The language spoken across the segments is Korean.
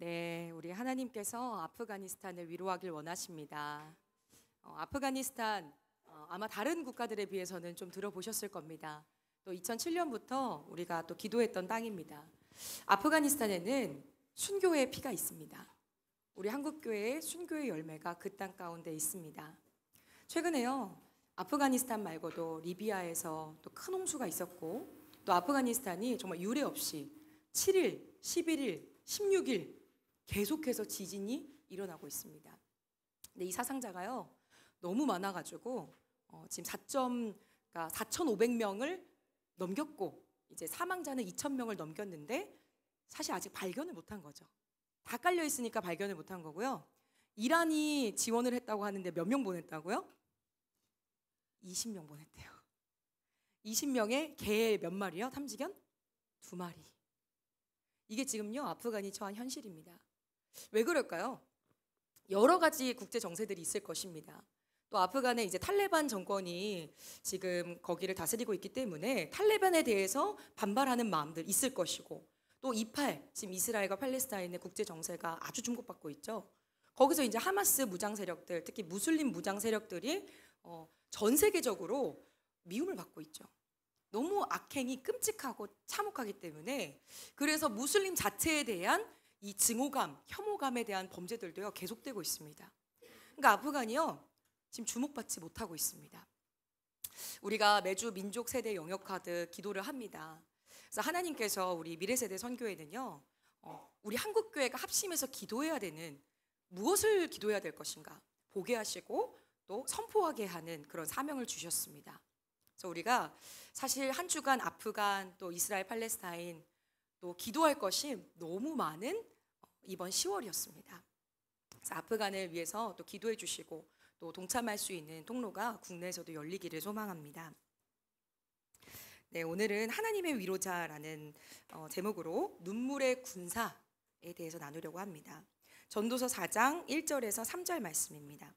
네, 우리 하나님께서 아프가니스탄을 위로하길 원하십니다. 아프가니스탄 아마 다른 국가들에 비해서는 좀 들어보셨을 겁니다. 또 2007년부터 우리가 또 기도했던 땅입니다. 아프가니스탄에는 순교의 피가 있습니다. 우리 한국교회의 순교의 열매가 그 땅 가운데 있습니다. 최근에요, 아프가니스탄 말고도 리비아에서 또 큰 홍수가 있었고, 또 아프가니스탄이 정말 유례 없이 7일, 11일, 16일 계속해서 지진이 일어나고 있습니다. 근데 이 사상자가요, 너무 많아가지고 지금 4,500명을 넘겼고, 이제 사망자는 2,000명을 넘겼는데 사실 아직 발견을 못한 거죠. 다 깔려 있으니까 발견을 못한 거고요. 이란이 지원을 했다고 하는데 몇 명 보냈다고요? 20명 보냈대요. 20명의 개 몇 마리요? 탐지견? 2마리. 이게 지금요, 아프간이 처한 현실입니다. 왜 그럴까요? 여러 가지 국제 정세들이 있을 것입니다. 또 아프간에 이제 탈레반 정권이 지금 거기를 다스리고 있기 때문에 탈레반에 대해서 반발하는 마음들 있을 것이고, 또 2.8 지금 이스라엘과 팔레스타인의 국제 정세가 아주 주목받고 있죠. 거기서 이제 하마스 무장 세력들, 특히 무슬림 무장 세력들이 전 세계적으로 미움을 받고 있죠. 너무 악행이 끔찍하고 참혹하기 때문에, 그래서 무슬림 자체에 대한 이 증오감, 혐오감에 대한 범죄들도요 계속되고 있습니다. 그러니까 아프간이요 지금 주목받지 못하고 있습니다. 우리가 매주 민족 세대 영역카드 기도를 합니다. 그래서 하나님께서 우리 미래세대 선교회는요, 우리 한국교회가 합심해서 기도해야 되는, 무엇을 기도해야 될 것인가 보게 하시고 또 선포하게 하는 그런 사명을 주셨습니다. 그래서 우리가 사실 한 주간 아프간, 또 이스라엘 팔레스타인, 또 기도할 것이 너무 많은 이번 10월이었습니다. 그래서 아프간을 위해서 또 기도해 주시고 또 동참할 수 있는 통로가 국내에서도 열리기를 소망합니다. 네, 오늘은 하나님의 위로자라는 제목으로 눈물의 군사에 대해서 나누려고 합니다. 전도서 4장 1절에서 3절 말씀입니다.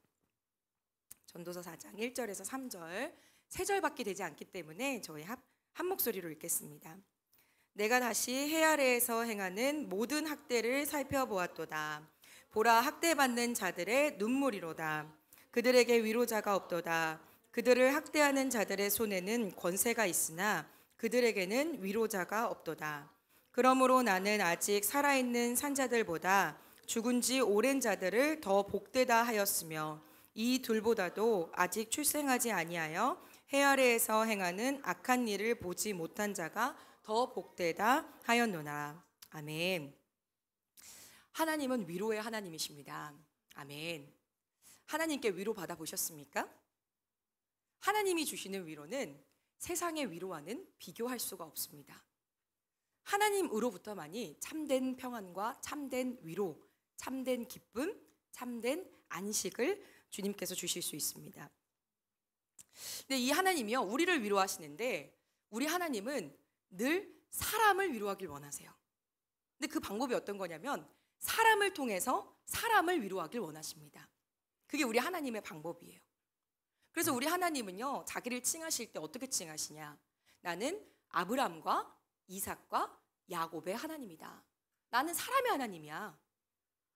전도서 4장 1절에서 3절, 3절밖에 되지 않기 때문에 저희 한 목소리로 읽겠습니다. 내가 다시 해 아래에서 행하는 모든 학대를 살펴보았도다. 보라, 학대받는 자들의 눈물이로다. 그들에게 위로자가 없도다. 그들을 학대하는 자들의 손에는 권세가 있으나 그들에게는 위로자가 없도다. 그러므로 나는 아직 살아있는 산자들보다 죽은 지 오랜 자들을 더 복되다 하였으며, 이 둘보다도 아직 출생하지 아니하여 해 아래에서 행하는 악한 일을 보지 못한 자가 더 복되다 하였노라. 아멘. 하나님은 위로의 하나님이십니다. 아멘. 하나님께 위로 받아보셨습니까? 하나님이 주시는 위로는 세상의 위로와는 비교할 수가 없습니다. 하나님으로부터만이 참된 평안과 참된 위로, 참된 기쁨, 참된 안식을 주님께서 주실 수 있습니다. 근데 이 하나님이요, 우리를 위로하시는데, 우리 하나님은 늘 사람을 위로하길 원하세요. 근데 그 방법이 어떤 거냐면, 사람을 통해서 사람을 위로하길 원하십니다. 그게 우리 하나님의 방법이에요. 그래서 우리 하나님은요, 자기를 칭하실 때 어떻게 칭하시냐? 나는 아브람과 이삭과 야곱의 하나님이다. 나는 사람의 하나님이야.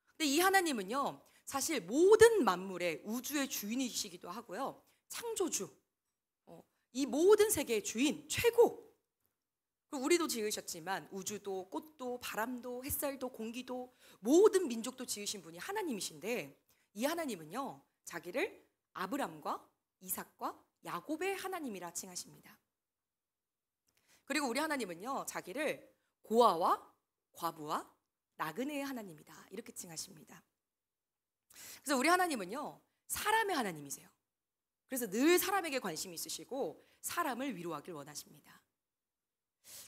근데 이 하나님은요, 사실 모든 만물의, 우주의 주인이시기도 하고요, 창조주, 이 모든 세계의 주인, 최고. 우리도 지으셨지만 우주도, 꽃도, 바람도, 햇살도, 공기도, 모든 민족도 지으신 분이 하나님이신데, 이 하나님은요, 자기를 아브람과 이삭과 야곱의 하나님이라 칭하십니다. 그리고 우리 하나님은요, 자기를 고아와 과부와 나그네의 하나님이다, 이렇게 칭하십니다. 그래서 우리 하나님은요, 사람의 하나님이세요. 그래서 늘 사람에게 관심이 있으시고 사람을 위로하길 원하십니다.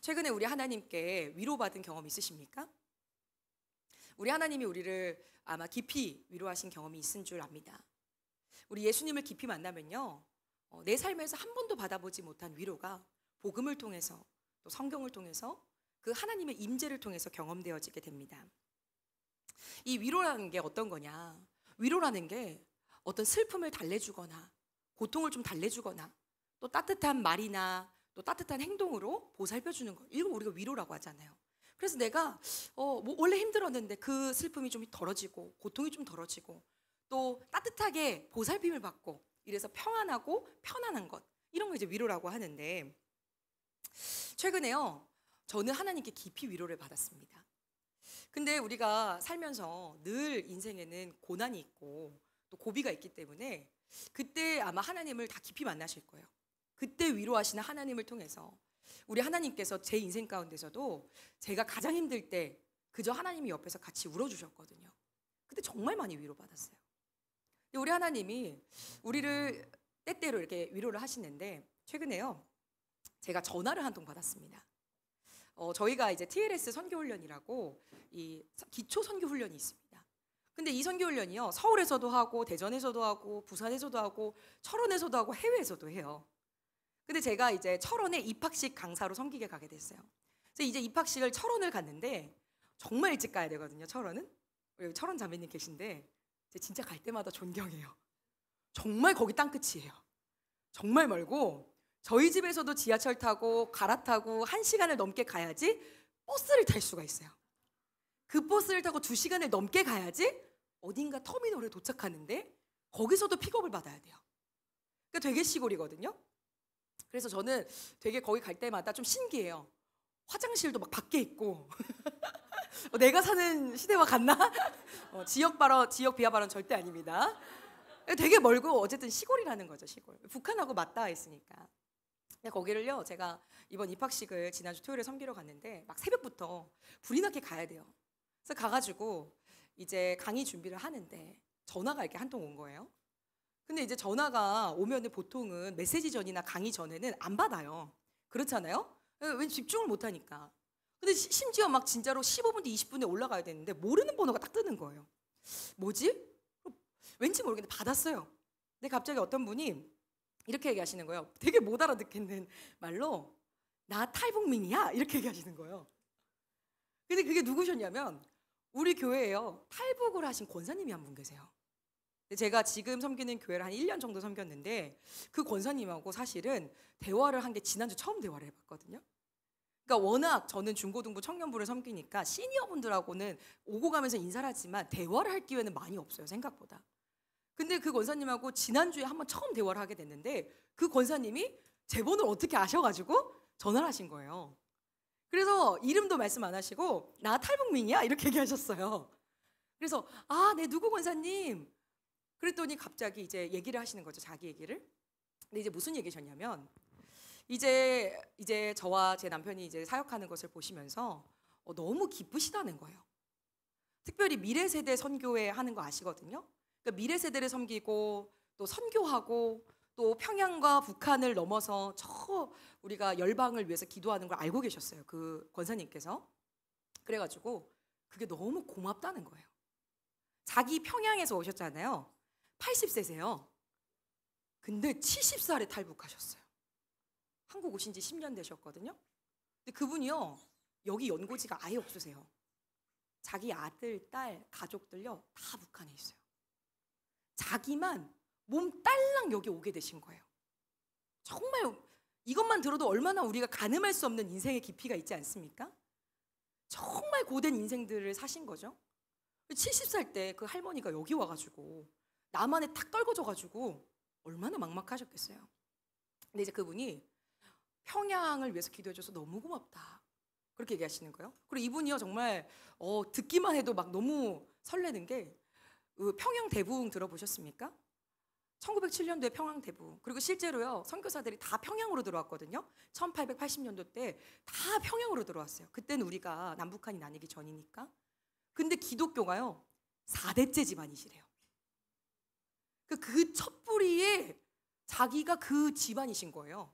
최근에 우리 하나님께 위로받은 경험 있으십니까? 우리 하나님이 우리를 아마 깊이 위로하신 경험이 있은 줄 압니다. 우리 예수님을 깊이 만나면요, 내 삶에서 한 번도 받아보지 못한 위로가 복음을 통해서, 또 성경을 통해서, 그 하나님의 임재를 통해서 경험되어지게 됩니다. 이 위로라는 게 어떤 거냐? 위로라는 게 어떤 슬픔을 달래주거나 고통을 좀 달래주거나, 또 따뜻한 말이나 또 따뜻한 행동으로 보살펴주는 것, 이걸 우리가 위로라고 하잖아요. 그래서 내가 뭐 원래 힘들었는데 그 슬픔이 좀 덜어지고 고통이 좀 덜어지고 또 따뜻하게 보살핌을 받고 이래서 평안하고 편안한 것, 이런 거 이제 위로라고 하는데, 최근에요 저는 하나님께 깊이 위로를 받았습니다. 근데 우리가 살면서 늘 인생에는 고난이 있고 또 고비가 있기 때문에 그때 아마 하나님을 다 깊이 만나실 거예요. 그때 위로하시는 하나님을 통해서 우리 하나님께서 제 인생 가운데서도 제가 가장 힘들 때 그저 하나님이 옆에서 같이 울어주셨거든요. 그때 정말 많이 위로받았어요. 근데 우리 하나님이 우리를 때때로 이렇게 위로를 하시는데, 최근에요 제가 전화를 한 통 받았습니다. 저희가 이제 TLS 선교훈련이라고 이 기초 선교훈련이 있습니다. 근데 이 선교훈련이요 서울에서도 하고 대전에서도 하고 부산에서도 하고 철원에서도 하고 해외에서도 해요. 근데 제가 이제 철원에 입학식 강사로 섬기게 가게 됐어요. 그래서 이제 입학식을 철원을 갔는데 정말 일찍 가야 되거든요. 철원은 여기 철원 자매님 계신데 진짜 갈 때마다 존경해요. 정말 거기 땅끝이에요. 정말 멀고 저희 집에서도 지하철 타고 갈아타고 1시간을 넘게 가야지 버스를 탈 수가 있어요. 그 버스를 타고 2시간을 넘게 가야지 어딘가 터미널에 도착하는데 거기서도 픽업을 받아야 돼요. 그러니까 되게 시골이거든요. 그래서 저는 되게 거기 갈 때마다 좀 신기해요. 화장실도 막 밖에 있고 내가 사는 시대와 같나? 지역 비하 발언 절대 아닙니다. 되게 멀고 어쨌든 시골이라는 거죠. 시골. 북한하고 맞닿아 있으니까. 거기를요 제가 이번 입학식을 지난주 토요일에 섬기러 갔는데 막 새벽부터 불이 나게 가야 돼요. 그래서 가가지고 이제 강의 준비를 하는데 전화가 이렇게 한 통 온 거예요. 근데 이제 전화가 오면은 보통은 메시지 전이나 강의 전에는 안 받아요. 그렇잖아요? 왠지 집중을 못 하니까. 근데 심지어 막 진짜로 15분 뒤 20분에 올라가야 되는데 모르는 번호가 딱 뜨는 거예요. 뭐지? 왠지 모르겠는데 받았어요. 근데 갑자기 어떤 분이 이렇게 얘기하시는 거예요. 되게 못 알아듣겠는 말로 나 탈북민이야 이렇게 얘기하시는 거예요. 근데 그게 누구셨냐면 우리 교회에요 탈북을 하신 권사님이 한 분 계세요. 제가 지금 섬기는 교회를 한 1년 정도 섬겼는데 그 권사님하고 사실은 대화를 한 게 지난주 처음 대화를 해봤거든요. 그러니까 워낙 저는 중고등부 청년부를 섬기니까 시니어분들하고는 오고 가면서 인사를 하지만 대화를 할 기회는 많이 없어요, 생각보다. 근데 그 권사님하고 지난주에 한번 처음 대화를 하게 됐는데 그 권사님이 제 번호를 어떻게 아셔가지고 전화를 하신 거예요. 그래서 이름도 말씀 안 하시고 나 탈북민이야 이렇게 얘기하셨어요. 그래서 네 누구 권사님? 그랬더니 갑자기 이제 얘기를 하시는 거죠, 자기 얘기를. 근데 이제 무슨 얘기셨냐면 이제 저와 제 남편이 이제 사역하는 것을 보시면서 너무 기쁘시다는 거예요. 특별히 미래 세대 선교회 하는 거 아시거든요. 그러니까 미래 세대를 섬기고 또 선교하고 또 평양과 북한을 넘어서 저 우리가 열방을 위해서 기도하는 걸 알고 계셨어요, 그 권사님께서. 그래가지고 그게 너무 고맙다는 거예요. 자기 평양에서 오셨잖아요. 80세세요. 근데 70살에 탈북하셨어요. 한국 오신 지 10년 되셨거든요. 근데 그분이요 여기 연고지가 아예 없으세요. 자기 아들, 딸, 가족들요 다 북한에 있어요. 자기만 몸 딸랑 여기 오게 되신 거예요. 정말 이것만 들어도 얼마나 우리가 가늠할 수 없는 인생의 깊이가 있지 않습니까? 정말 고된 인생들을 사신 거죠. 70살 때 그 할머니가 여기 와가지고 남한에 탁 떨궈져가지고 얼마나 막막하셨겠어요. 근데 이제 그분이 평양을 위해서 기도해줘서 너무 고맙다 그렇게 얘기하시는 거예요. 그리고 이분이요 정말 듣기만 해도 막 너무 설레는 게 평양 대부흥 들어보셨습니까? 1907년도에 평양 대부흥. 그리고 실제로요 선교사들이 다 평양으로 들어왔거든요. 1880년도 때 다 평양으로 들어왔어요. 그때는 우리가 남북한이 나뉘기 전이니까. 근데 기독교가요 4대째 집안이시래요. 그 첫 뿌리에 자기가 그 집안이신 거예요.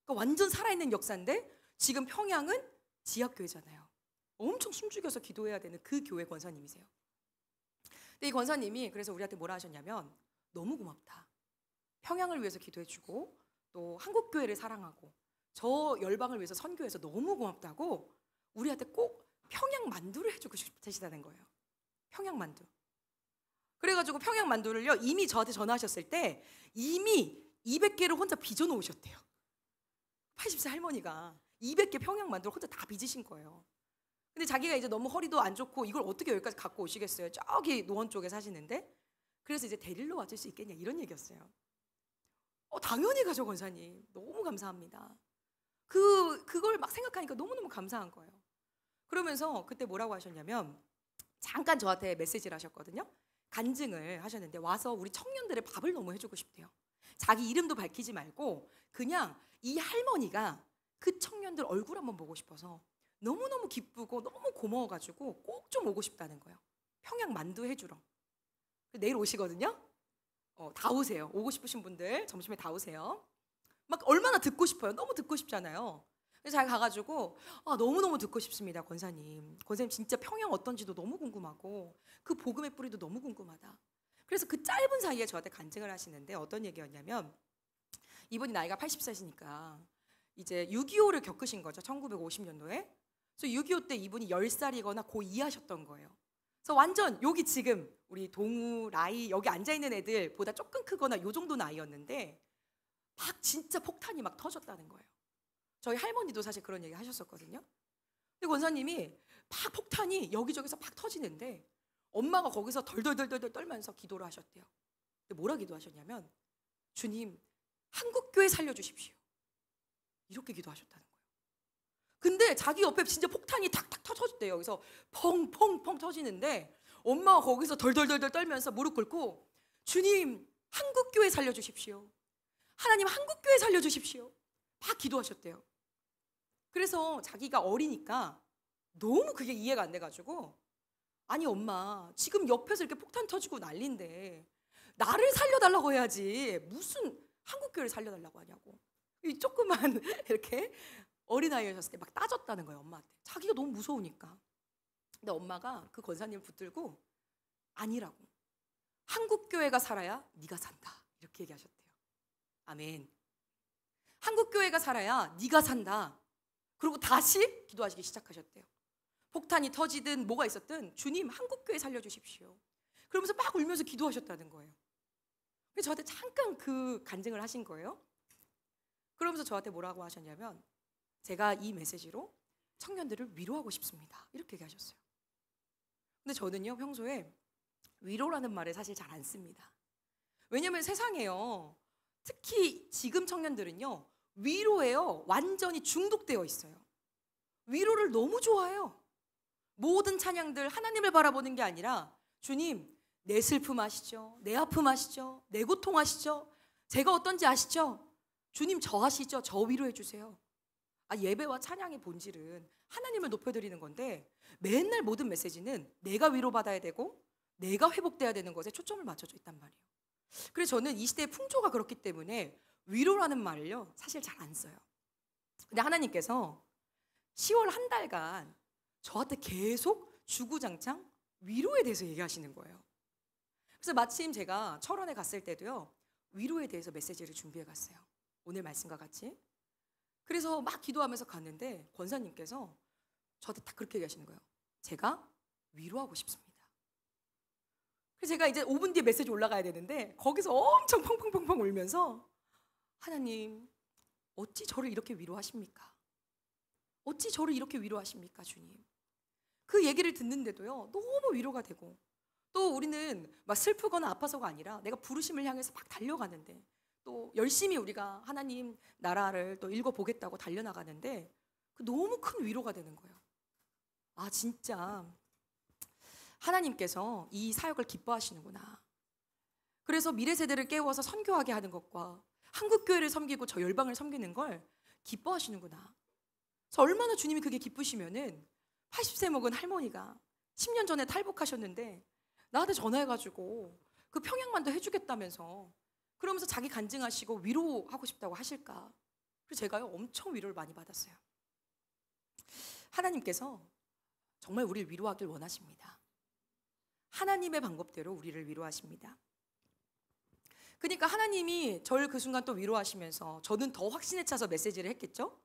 그러니까 완전 살아있는 역사인데 지금 평양은 지하교회잖아요. 엄청 숨죽여서 기도해야 되는 그 교회 권사님이세요. 근데 이 권사님이 그래서 우리한테 뭐라 하셨냐면 너무 고맙다. 평양을 위해서 기도해주고 또 한국교회를 사랑하고 저 열방을 위해서 선교해서 너무 고맙다고 우리한테 꼭 평양 만두를 해주고 싶으시다는 거예요. 평양 만두. 그래가지고 평양 만두를요 이미 저한테 전화하셨을 때 이미 200개를 혼자 빚어 놓으셨대요. 80세 할머니가 200개 평양 만두를 혼자 다 빚으신 거예요. 근데 자기가 이제 너무 허리도 안 좋고 이걸 어떻게 여기까지 갖고 오시겠어요? 저기 노원 쪽에 사시는데. 그래서 이제 데리러 와줄 수 있겠냐 이런 얘기였어요. 당연히 가죠, 권사님. 너무 감사합니다. 그걸 막 생각하니까 너무너무 감사한 거예요. 그러면서 그때 뭐라고 하셨냐면 잠깐 저한테 메시지를 하셨거든요. 간증을 하셨는데 와서 우리 청년들의 밥을 너무 해주고 싶대요. 자기 이름도 밝히지 말고 그냥 이 할머니가 그 청년들 얼굴 한번 보고 싶어서 너무너무 기쁘고 너무 고마워가지고 꼭 좀 오고 싶다는 거예요. 평양 만두 해주러. 내일 오시거든요. 다 오세요. 오고 싶으신 분들 점심에 다 오세요. 막 얼마나 듣고 싶어요. 너무 듣고 싶잖아요. 그래서 잘 가가지고 너무너무 듣고 싶습니다, 권사님. 권사님 진짜 평양 어떤지도 너무 궁금하고 그 복음의 뿌리도 너무 궁금하다. 그래서 그 짧은 사이에 저한테 간증을 하시는데 어떤 얘기였냐면 이분이 나이가 80세시니까 이제 6.25를 겪으신 거죠. 1950년도에. 그래서 6.25 때 이분이 10살이거나 고2 하셨던 거예요. 그래서 완전 여기 지금 우리 동우, 라이 여기 앉아있는 애들보다 조금 크거나 요 정도 나이였는데 막 진짜 폭탄이 막 터졌다는 거예요. 저희 할머니도 사실 그런 얘기 하셨었거든요. 근데 권사님이 막 폭탄이 여기저기서 막 터지는데 엄마가 거기서 덜덜덜덜 떨면서 기도를 하셨대요. 근데 뭐라 기도하셨냐면 주님 한국교회 살려주십시오. 이렇게 기도하셨다는 거예요. 근데 자기 옆에 진짜 폭탄이 탁탁 터졌대요. 그래서 펑펑펑 터지는데 엄마가 거기서 덜덜덜덜 떨면서 무릎 꿇고 주님 한국교회 살려주십시오. 하나님 한국교회 살려주십시오. 막 기도하셨대요. 그래서 자기가 어리니까 너무 그게 이해가 안 돼가지고 아니 엄마 지금 옆에서 이렇게 폭탄 터지고 난리인데 나를 살려달라고 해야지 무슨 한국교회를 살려달라고 하냐고. 이 조그만 이렇게 어린아이였을 때 막 따졌다는 거예요, 엄마한테. 자기가 너무 무서우니까. 근데 엄마가 그 권사님을 붙들고 아니라고. 한국교회가 살아야 네가 산다. 이렇게 얘기하셨대요. 아멘. 한국교회가 살아야 네가 산다. 그리고 다시 기도하시기 시작하셨대요. 폭탄이 터지든 뭐가 있었든 주님 한국교회 살려주십시오. 그러면서 막 울면서 기도하셨다는 거예요. 그래서 저한테 잠깐 그 간증을 하신 거예요. 그러면서 저한테 뭐라고 하셨냐면 제가 이 메시지로 청년들을 위로하고 싶습니다. 이렇게 얘기하셨어요. 근데 저는요 평소에 위로라는 말을 사실 잘 안 씁니다. 왜냐면 세상에요 특히 지금 청년들은요 위로에요 완전히 중독되어 있어요. 위로를 너무 좋아해요. 모든 찬양들 하나님을 바라보는 게 아니라 주님 내 슬픔 아시죠? 내 아픔 아시죠? 내 고통 아시죠? 제가 어떤지 아시죠? 주님 저 아시죠? 저 위로해 주세요. 예배와 찬양의 본질은 하나님을 높여드리는 건데 맨날 모든 메시지는 내가 위로받아야 되고 내가 회복돼야 되는 것에 초점을 맞춰져 있단 말이에요. 그래서 저는 이 시대의 풍조가 그렇기 때문에 위로라는 말을요 사실 잘 안 써요. 근데 하나님께서 10월 한 달간 저한테 계속 주구장창 위로에 대해서 얘기하시는 거예요. 그래서 마침 제가 철원에 갔을 때도요 위로에 대해서 메시지를 준비해 갔어요. 오늘 말씀과 같이. 그래서 막 기도하면서 갔는데 권사님께서 저한테 딱 그렇게 얘기하시는 거예요. 제가 위로하고 싶습니다. 그래서 제가 이제 5분 뒤에 메시지 올라가야 되는데 거기서 엄청 펑펑펑펑 울면서 하나님 어찌 저를 이렇게 위로하십니까? 어찌 저를 이렇게 위로하십니까 주님? 그 얘기를 듣는데도요 너무 위로가 되고 또 우리는 막 슬프거나 아파서가 아니라 내가 부르심을 향해서 막 달려가는데 또 열심히 우리가 하나님 나라를 또 읽어보겠다고 달려나가는데 너무 큰 위로가 되는 거예요. 진짜 하나님께서 이 사역을 기뻐하시는구나. 그래서 미래 세대를 깨워서 선교하게 하는 것과 한국교회를 섬기고 저 열방을 섬기는 걸 기뻐하시는구나. 그래서 얼마나 주님이 그게 기쁘시면은 80세 먹은 할머니가 10년 전에 탈북하셨는데 나한테 전화해가지고 그 평양만두 해주겠다면서 그러면서 자기 간증하시고 위로하고 싶다고 하실까. 그래서 제가요 엄청 위로를 많이 받았어요. 하나님께서 정말 우리를 위로하길 원하십니다. 하나님의 방법대로 우리를 위로하십니다. 그러니까 하나님이 저를 그 순간 또 위로하시면서 저는 더 확신에 차서 메시지를 했겠죠.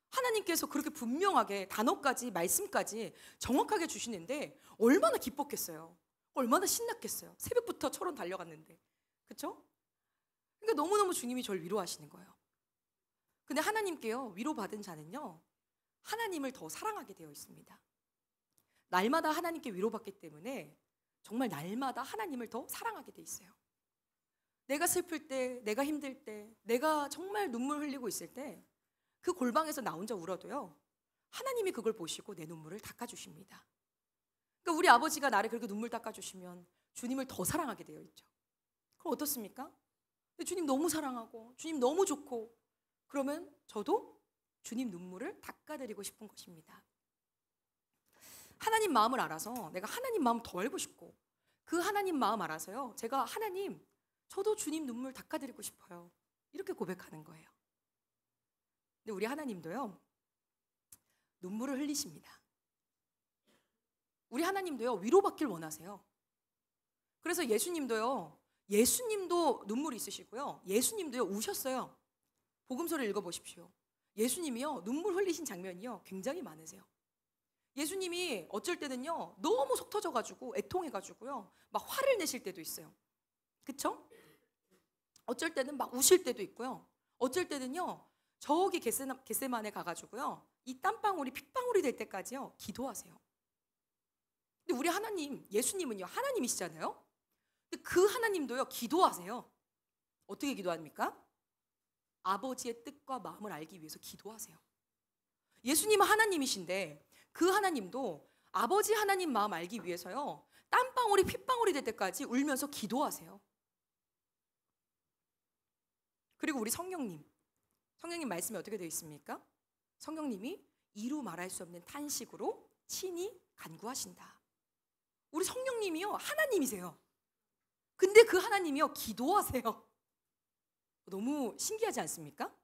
하나님께서 그렇게 분명하게 단어까지 말씀까지 정확하게 주시는데 얼마나 기뻤겠어요. 얼마나 신났겠어요. 새벽부터 철원 달려갔는데. 그렇죠? 그러니까 너무너무 주님이 저를 위로하시는 거예요. 근데 하나님께요 위로받은 자는요 하나님을 더 사랑하게 되어 있습니다. 날마다 하나님께 위로받기 때문에 정말 날마다 하나님을 더 사랑하게 돼 있어요. 내가 슬플 때, 내가 힘들 때, 내가 정말 눈물 흘리고 있을 때 그 골방에서 나 혼자 울어도요, 하나님이 그걸 보시고 내 눈물을 닦아주십니다. 그러니까 우리 아버지가 나를 그렇게 눈물 닦아주시면 주님을 더 사랑하게 되어 있죠. 그럼 어떻습니까? 주님 너무 사랑하고 주님 너무 좋고, 그러면 저도 주님 눈물을 닦아드리고 싶은 것입니다. 하나님 마음을 알아서 내가 하나님 마음 더 알고 싶고, 그 하나님 마음 알아서요, 제가 하나님, 저도 주님 눈물 닦아드리고 싶어요, 이렇게 고백하는 거예요. 근데 우리 하나님도요, 눈물을 흘리십니다. 우리 하나님도요, 위로받길 원하세요. 그래서 예수님도 눈물이 있으시고요, 예수님도요, 우셨어요. 복음서를 읽어보십시오. 예수님이요, 눈물 흘리신 장면이요, 굉장히 많으세요. 예수님이 어쩔 때는요, 너무 속 터져가지고 애통해가지고요, 막 화를 내실 때도 있어요. 그쵸? 어쩔 때는 막 우실 때도 있고요, 어쩔 때는요, 저기 겟세마네 가가지고요, 이 땀방울이 핏방울이 될 때까지요, 기도하세요. 근데 우리 하나님, 예수님은요, 하나님이시잖아요. 근데 그 하나님도요, 기도하세요. 어떻게 기도합니까? 아버지의 뜻과 마음을 알기 위해서 기도하세요. 예수님은 하나님이신데 그 하나님도 아버지 하나님 마음 알기 위해서요, 땀방울이 핏방울이 될 때까지 울면서 기도하세요. 그리고 우리 성령님 말씀이 어떻게 되어 있습니까? 성령님이 이루 말할 수 없는 탄식으로 친히 간구하신다. 우리 성령님이요, 하나님이세요. 근데 그 하나님이요, 기도하세요. 너무 신기하지 않습니까?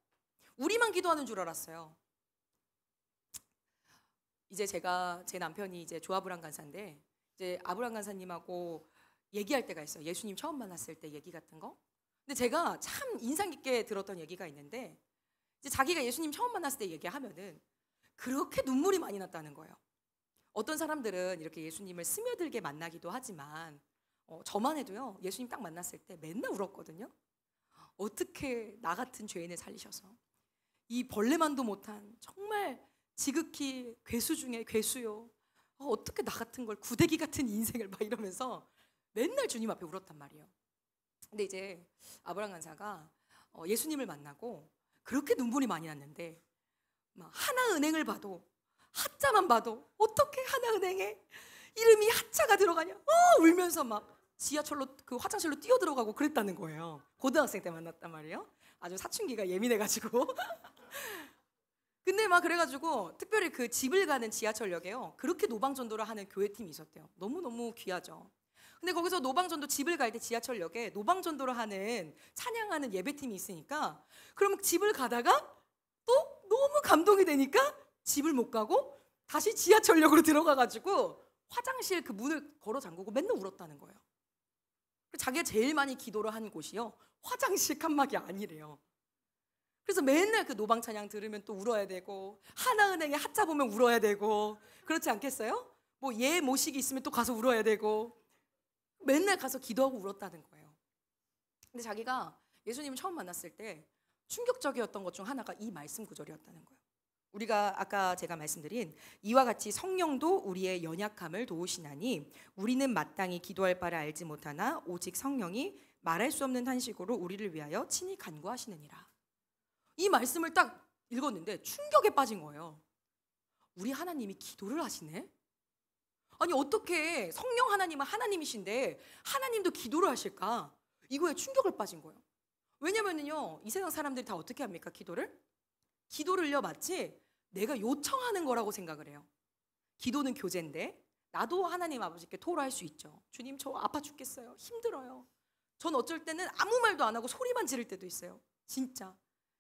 우리만 기도하는 줄 알았어요. 이제 제 남편이 이제 조아브람 간사인데, 이제 아브람 간사님하고 얘기할 때가 있어요. 예수님 처음 만났을 때 얘기 같은 거. 근데 제가 참 인상 깊게 들었던 얘기가 있는데, 이제 자기가 예수님 처음 만났을 때 얘기하면은 그렇게 눈물이 많이 났다는 거예요. 어떤 사람들은 이렇게 예수님을 스며들게 만나기도 하지만, 저만 해도요, 예수님 딱 만났을 때 맨날 울었거든요. 어떻게 나 같은 죄인을 살리셔서, 이 벌레만도 못한 정말 지극히 괴수 중에 괴수요, 어떻게 나 같은 걸, 구데기 같은 인생을 막 이러면서 맨날 주님 앞에 울었단 말이에요. 근데 이제 아브람 간사가 예수님을 만나고 그렇게 눈물이 많이 났는데, 막 하나은행을 봐도, 하자만 봐도 어떻게 하나은행에 이름이 하자가 들어가냐, 울면서 막 지하철로 그 화장실로 뛰어 들어가고 그랬다는 거예요. 고등학생 때 만났단 말이에요. 아주 사춘기가 예민해가지고. 근데 막 그래가지고 특별히 그 집을 가는 지하철역에요, 그렇게 노방전도를 하는 교회팀이 있었대요. 너무너무 귀하죠. 근데 거기서 노방전도, 집을 갈 때 지하철역에 노방전도를 하는, 찬양하는 예배팀이 있으니까, 그러면 집을 가다가 또 너무 감동이 되니까 집을 못 가고 다시 지하철역으로 들어가가지고 화장실 그 문을 걸어 잠그고 맨날 울었다는 거예요. 자기가 제일 많이 기도를 한 곳이요, 화장실 칸막이 아니래요. 그래서 맨날 그 노방 찬양 들으면 또 울어야 되고, 하나은행에 하자 보면 울어야 되고, 그렇지 않겠어요? 뭐 예 모식이 있으면 또 가서 울어야 되고, 맨날 가서 기도하고 울었다는 거예요. 근데 자기가 예수님을 처음 만났을 때 충격적이었던 것 중 하나가 이 말씀 구절이었다는 거예요. 우리가 아까 제가 말씀드린 이와 같이 성령도 우리의 연약함을 도우시나니 우리는 마땅히 기도할 바를 알지 못하나 오직 성령이 말할 수 없는 탄식으로 우리를 위하여 친히 간구하시느니라. 이 말씀을 딱 읽었는데 충격에 빠진 거예요. 우리 하나님이 기도를 하시네? 아니 어떻게 성령 하나님은 하나님이신데 하나님도 기도를 하실까? 이거에 충격을 빠진 거예요. 왜냐면은요, 이 세상 사람들이 다 어떻게 합니까? 기도를요, 마치 내가 요청하는 거라고 생각을 해요. 기도는 교제인데 나도 하나님 아버지께 토로할 수 있죠. 주님, 저 아파 죽겠어요, 힘들어요. 전 어쩔 때는 아무 말도 안 하고 소리만 지를 때도 있어요. 진짜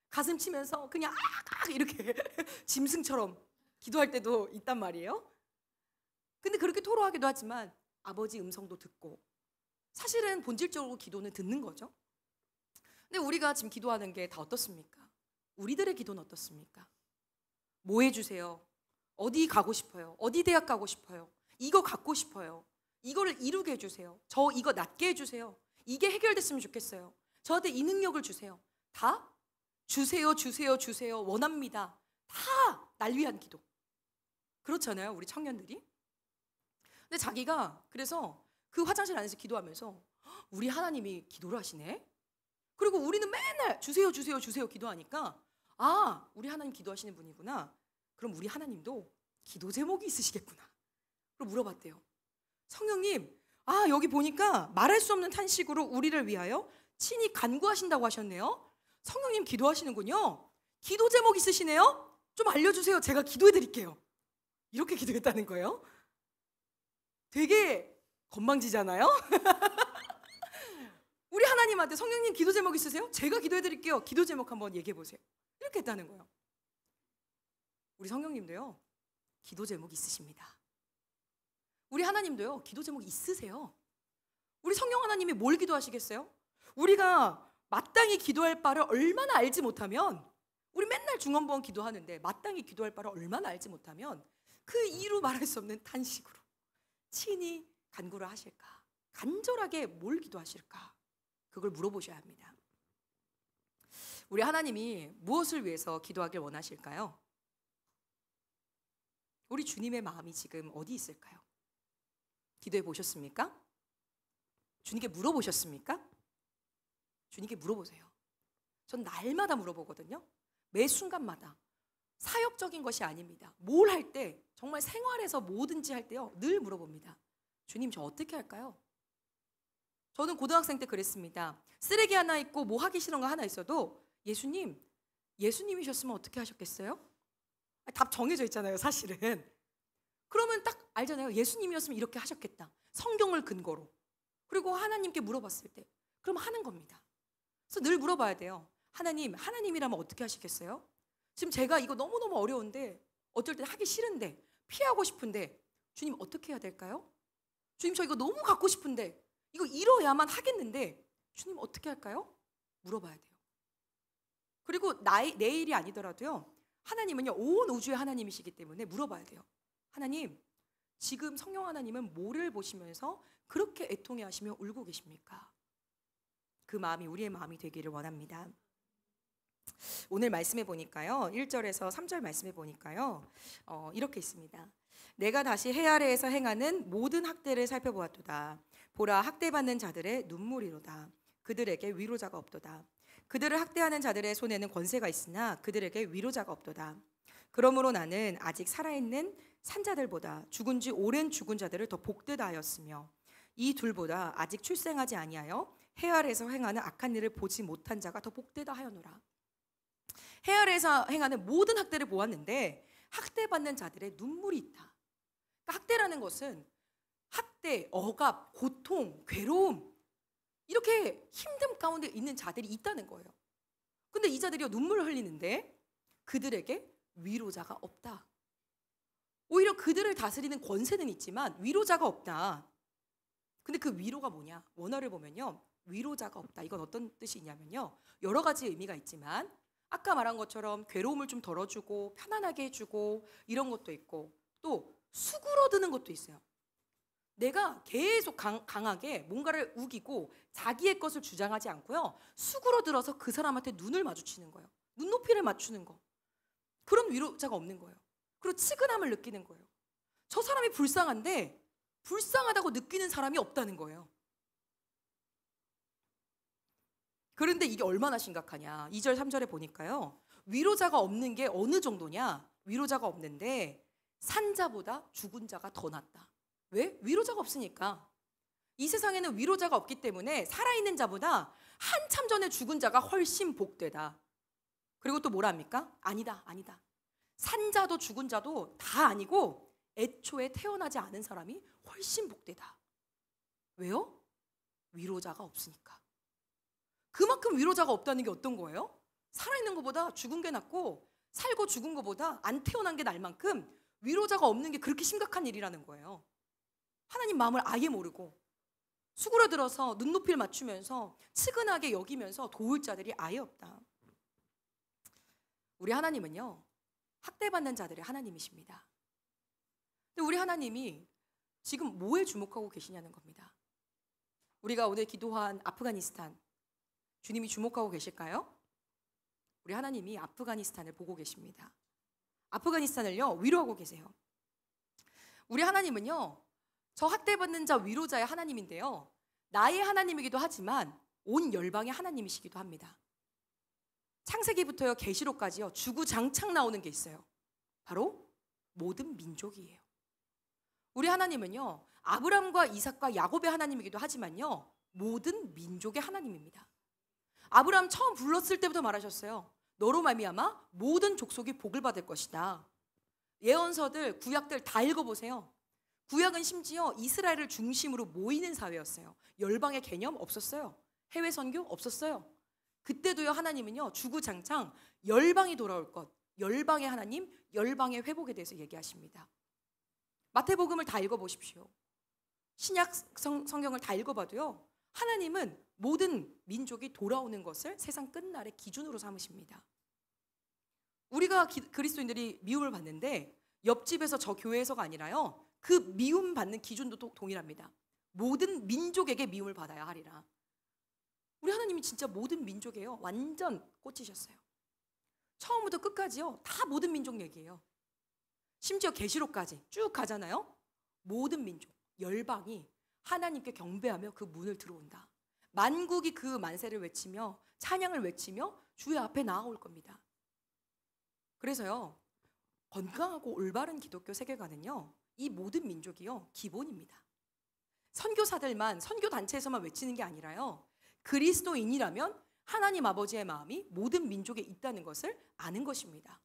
가슴 치면서 그냥 악 이렇게 짐승처럼 기도할 때도 있단 말이에요. 근데 그렇게 토로하기도 하지만 아버지 음성도 듣고, 사실은 본질적으로 기도는 듣는 거죠. 근데 우리가 지금 기도하는 게 다 어떻습니까? 우리들의 기도는 어떻습니까? 뭐 해주세요? 어디 가고 싶어요? 어디 대학 가고 싶어요? 이거 갖고 싶어요. 이거를 이루게 해주세요. 저 이거 낫게 해주세요. 이게 해결됐으면 좋겠어요. 저한테 이 능력을 주세요. 다 주세요, 주세요, 주세요, 원합니다. 다 날 위한 기도. 그렇잖아요, 우리 청년들이. 근데 자기가 그래서 그 화장실 안에서 기도하면서 우리 하나님이 기도를 하시네? 그리고 우리는 맨날 주세요 주세요 주세요 기도하니까 아, 우리 하나님 기도하시는 분이구나. 그럼 우리 하나님도 기도 제목이 있으시겠구나. 그럼 물어봤대요. 성령님, 아, 여기 보니까 말할 수 없는 탄식으로 우리를 위하여 친히 간구하신다고 하셨네요. 성령님 기도하시는군요. 기도 제목 있으시네요. 좀 알려주세요. 제가 기도해 드릴게요. 이렇게 기도했다는 거예요. 되게 건방지잖아요. 우리 하나님한테 성령님 기도 제목 있으세요? 제가 기도해 드릴게요. 기도 제목 한번 얘기해 보세요. 이렇게 했다는 거예요. 우리 성령님도요, 기도 제목 있으십니다. 우리 하나님도요, 기도 제목 있으세요. 우리 성령 하나님이 뭘 기도하시겠어요? 우리가 마땅히 기도할 바를 얼마나 알지 못하면, 우리 맨날 중언부언 기도하는데 마땅히 기도할 바를 얼마나 알지 못하면 그 이루 말할 수 없는 탄식으로 친히 간구를 하실까? 간절하게 뭘 기도하실까? 그걸 물어보셔야 합니다. 우리 하나님이 무엇을 위해서 기도하길 원하실까요? 우리 주님의 마음이 지금 어디 있을까요? 기도해 보셨습니까? 주님께 물어보셨습니까? 주님께 물어보세요. 전 날마다 물어보거든요. 매 순간마다. 사역적인 것이 아닙니다. 뭘 할 때, 정말 생활에서 뭐든지 할 때요, 늘 물어봅니다. 주님, 저 어떻게 할까요? 저는 고등학생 때 그랬습니다. 쓰레기 하나 있고 뭐 하기 싫은 거 하나 있어도 예수님이셨으면 어떻게 하셨겠어요? 답 정해져 있잖아요, 사실은. 그러면 딱 알잖아요. 예수님이었으면 이렇게 하셨겠다. 성경을 근거로. 그리고 하나님께 물어봤을 때 그럼 하는 겁니다. 그래서 늘 물어봐야 돼요. 하나님이라면 어떻게 하시겠어요? 지금 제가 이거 너무너무 어려운데, 어쩔 때 하기 싫은데, 피하고 싶은데, 주님 어떻게 해야 될까요? 주님, 저 이거 너무 갖고 싶은데, 이거 이뤄야만 하겠는데, 주님 어떻게 할까요? 물어봐야 돼요. 그리고 내 일이 아니더라도요, 하나님은요, 온 우주의 하나님이시기 때문에 물어봐야 돼요. 하나님, 지금 성령 하나님은 뭐를 보시면서 그렇게 애통해 하시며 울고 계십니까? 그 마음이 우리의 마음이 되기를 원합니다. 오늘 말씀해 보니까요, 1절에서 3절 말씀해 보니까요, 이렇게 있습니다. 내가 다시 해 아래에서 행하는 모든 학대를 살펴보았도다. 보라, 학대받는 자들의 눈물이로다. 그들에게 위로자가 없도다. 그들을 학대하는 자들의 손에는 권세가 있으나 그들에게 위로자가 없도다. 그러므로 나는 아직 살아있는 산자들보다 죽은 지 오랜 죽은 자들을 더 복되다 하였으며, 이 둘보다 아직 출생하지 아니하여 해 아래에서 행하는 악한 일을 보지 못한 자가 더 복되다 하였노라. 해 아래에서 행하는 모든 학대를 보았는데 학대받는 자들의 눈물이 있다. 그러니까 학대라는 것은 학대, 억압, 고통, 괴로움, 이렇게 힘듦 가운데 있는 자들이 있다는 거예요. 근데 이 자들이 눈물을 흘리는데 그들에게 위로자가 없다. 오히려 그들을 다스리는 권세는 있지만 위로자가 없다. 근데 그 위로가 뭐냐? 원어를 보면요, 위로자가 없다. 이건 어떤 뜻이 있냐면요, 여러 가지 의미가 있지만 아까 말한 것처럼 괴로움을 좀 덜어주고 편안하게 해주고 이런 것도 있고, 또 수그러드는 것도 있어요. 내가 계속 강하게 뭔가를 우기고 자기의 것을 주장하지 않고요, 수그러들어서 그 사람한테 눈을 마주치는 거예요. 눈높이를 맞추는 거. 그런 위로자가 없는 거예요. 그리고 치근함을 느끼는 거예요. 저 사람이 불쌍한데 불쌍하다고 느끼는 사람이 없다는 거예요. 그런데 이게 얼마나 심각하냐. 2절 3절에 보니까요, 위로자가 없는 게 어느 정도냐. 위로자가 없는데 산자보다 죽은 자가 더 낫다. 왜? 위로자가 없으니까. 이 세상에는 위로자가 없기 때문에 살아있는 자보다 한참 전에 죽은 자가 훨씬 복되다. 그리고 또 뭐라 합니까? 아니다. 산자도 죽은 자도 다 아니고 애초에 태어나지 않은 사람이 훨씬 복되다. 왜요? 위로자가 없으니까. 그만큼 위로자가 없다는 게 어떤 거예요? 살아있는 것보다 죽은 게 낫고, 살고 죽은 것보다 안 태어난 게 날 만큼 위로자가 없는 게 그렇게 심각한 일이라는 거예요. 하나님 마음을 아예 모르고 수그러들어서 눈높이를 맞추면서 측은하게 여기면서 도울 자들이 아예 없다. 우리 하나님은요, 학대받는 자들의 하나님이십니다. 근데 우리 하나님이 지금 뭐에 주목하고 계시냐는 겁니다. 우리가 오늘 기도한 아프가니스탄, 주님이 주목하고 계실까요? 우리 하나님이 아프가니스탄을 보고 계십니다. 아프가니스탄을요, 위로하고 계세요. 우리 하나님은요, 저 학대받는 자 위로자의 하나님인데요, 나의 하나님이기도 하지만 온 열방의 하나님이시기도 합니다. 창세기부터요 계시록까지요 주구장창 나오는 게 있어요. 바로 모든 민족이에요. 우리 하나님은요 아브람과 이삭과 야곱의 하나님이기도 하지만요 모든 민족의 하나님입니다. 아브람 처음 불렀을 때부터 말하셨어요. 너로 말미암아 모든 족속이 복을 받을 것이다. 예언서들, 구약들 다 읽어보세요. 구약은 심지어 이스라엘을 중심으로 모이는 사회였어요. 열방의 개념 없었어요. 해외 선교 없었어요. 그때도요 하나님은요 주구장창 열방이 돌아올 것, 열방의 하나님, 열방의 회복에 대해서 얘기하십니다. 마태복음을 다 읽어보십시오. 신약 성경을 다 읽어봐도요 하나님은 모든 민족이 돌아오는 것을 세상 끝날의 기준으로 삼으십니다. 우리가 그리스도인들이 미움을 받는데 옆집에서 저 교회에서가 아니라요 그 미움 받는 기준도 동일합니다. 모든 민족에게 미움을 받아야 하리라. 우리 하나님이 진짜 모든 민족이에요. 완전 꽂히셨어요. 처음부터 끝까지요 다 모든 민족 얘기예요. 심지어 계시록까지 쭉 가잖아요. 모든 민족, 열방이 하나님께 경배하며 그 문을 들어온다. 만국이 그 만세를 외치며 찬양을 외치며 주의 앞에 나아올 겁니다. 그래서요 건강하고 올바른 기독교 세계관은요 이 모든 민족이요 기본입니다. 선교사들만, 선교단체에서만 외치는 게 아니라요 그리스도인이라면 하나님 아버지의 마음이 모든 민족에 있다는 것을 아는 것입니다.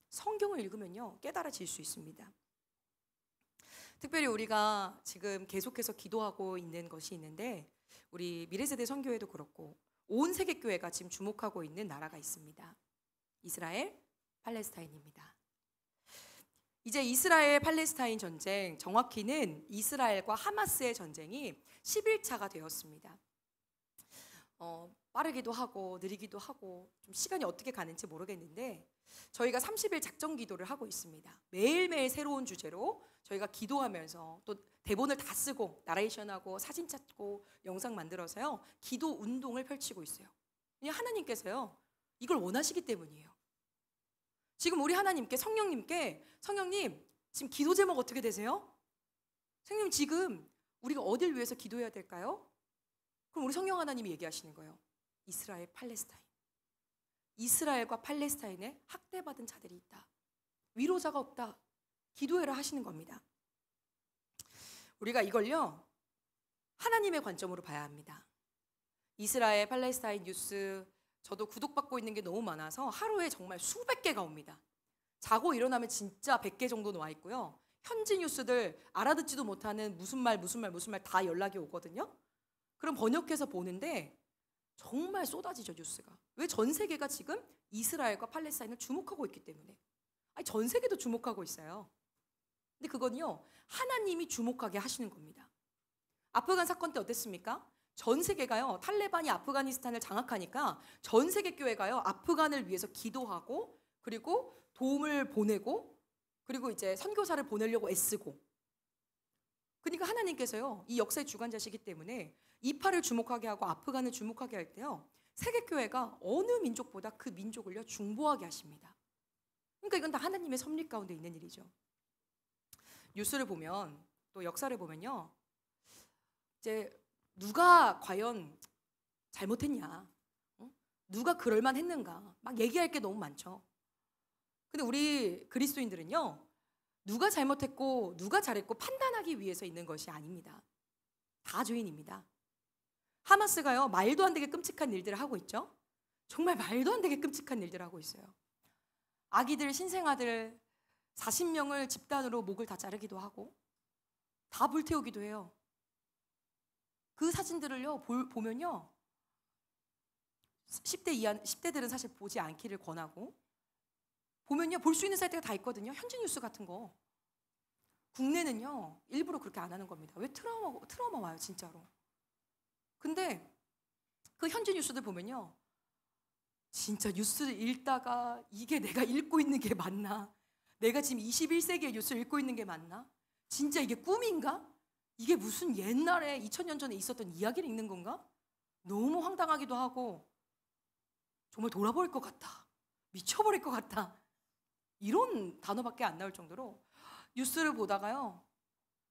성경을 읽으면요 깨달아질 수 있습니다. 특별히 우리가 지금 계속해서 기도하고 있는 것이 있는데 우리 미래세대 선교회도 그렇고 온 세계교회가 지금 주목하고 있는 나라가 있습니다. 이스라엘, 팔레스타인입니다. 이제 이스라엘 팔레스타인 전쟁, 정확히는 이스라엘과 하마스의 전쟁이 11차가 되었습니다. 빠르기도 하고 느리기도 하고 좀 시간이 어떻게 가는지 모르겠는데 저희가 30일 작전 기도를 하고 있습니다. 매일매일 새로운 주제로 저희가 기도하면서 또 대본을 다 쓰고 나레이션하고 사진 찾고 영상 만들어서요 기도 운동을 펼치고 있어요. 그냥 하나님께서요 이걸 원하시기 때문이에요. 지금 우리 하나님께 성령님 지금 기도 제목 어떻게 되세요? 성령님 지금 우리가 어딜 위해서 기도해야 될까요? 그럼 우리 성령 하나님이 얘기하시는 거예요. 이스라엘, 팔레스타인. 이스라엘과 팔레스타인에 학대받은 자들이 있다. 위로자가 없다. 기도해라 하시는 겁니다. 우리가 이걸요 하나님의 관점으로 봐야 합니다. 이스라엘, 팔레스타인 뉴스 저도 구독받고 있는 게 너무 많아서 하루에 정말 수백 개가 옵니다. 자고 일어나면 진짜 100개 정도 와 있고요. 현지 뉴스들 알아듣지도 못하는 무슨 말 다 연락이 오거든요. 그럼 번역해서 보는데 정말 쏟아지죠 뉴스가. 왜? 전 세계가 지금 이스라엘과 팔레스타인을 주목하고 있기 때문에. 아니 전 세계도 주목하고 있어요. 근데 그건요 하나님이 주목하게 하시는 겁니다. 아프간 사건 때 어땠습니까? 전 세계가요 탈레반이 아프가니스탄을 장악하니까 전 세계 교회가요 아프간을 위해서 기도하고 그리고 도움을 보내고 그리고 이제 선교사를 보내려고 애쓰고. 그러니까 하나님께서요 이 역사의 주관자시기 때문에 이파를 주목하게 하고 아프간을 주목하게 할 때요 세계 교회가 어느 민족보다 그 민족을요 중보하게 하십니다. 그러니까 이건 다 하나님의 섭리 가운데 있는 일이죠. 뉴스를 보면 또 역사를 보면요 이제 누가 과연 잘못했냐, 누가 그럴만 했는가 막 얘기할 게 너무 많죠. 근데 우리 그리스도인들은요 누가 잘못했고 누가 잘했고 판단하기 위해서 있는 것이 아닙니다. 다 죄인입니다. 하마스가요 말도 안 되게 끔찍한 일들을 하고 있죠. 정말 말도 안 되게 끔찍한 일들을 하고 있어요. 아기들, 신생아들 40명을 집단으로 목을 다 자르기도 하고 다 불태우기도 해요. 그 사진들을요 보면요 10대들은 사실 보지 않기를 권하고 보면요 볼 수 있는 사이트가 다 있거든요. 현지 뉴스 같은 거. 국내는요 일부러 그렇게 안 하는 겁니다. 왜? 트라우마 와요 진짜로. 근데 그 현지 뉴스들 보면요 진짜 뉴스를 읽다가 이게 내가 읽고 있는 게 맞나? 내가 지금 21세기의 뉴스를 읽고 있는 게 맞나? 진짜 이게 꿈인가? 이게 무슨 옛날에 2000년 전에 있었던 이야기를 읽는 건가? 너무 황당하기도 하고 정말 돌아버릴 것 같다. 미쳐버릴 것 같다. 이런 단어밖에 안 나올 정도로 뉴스를 보다가요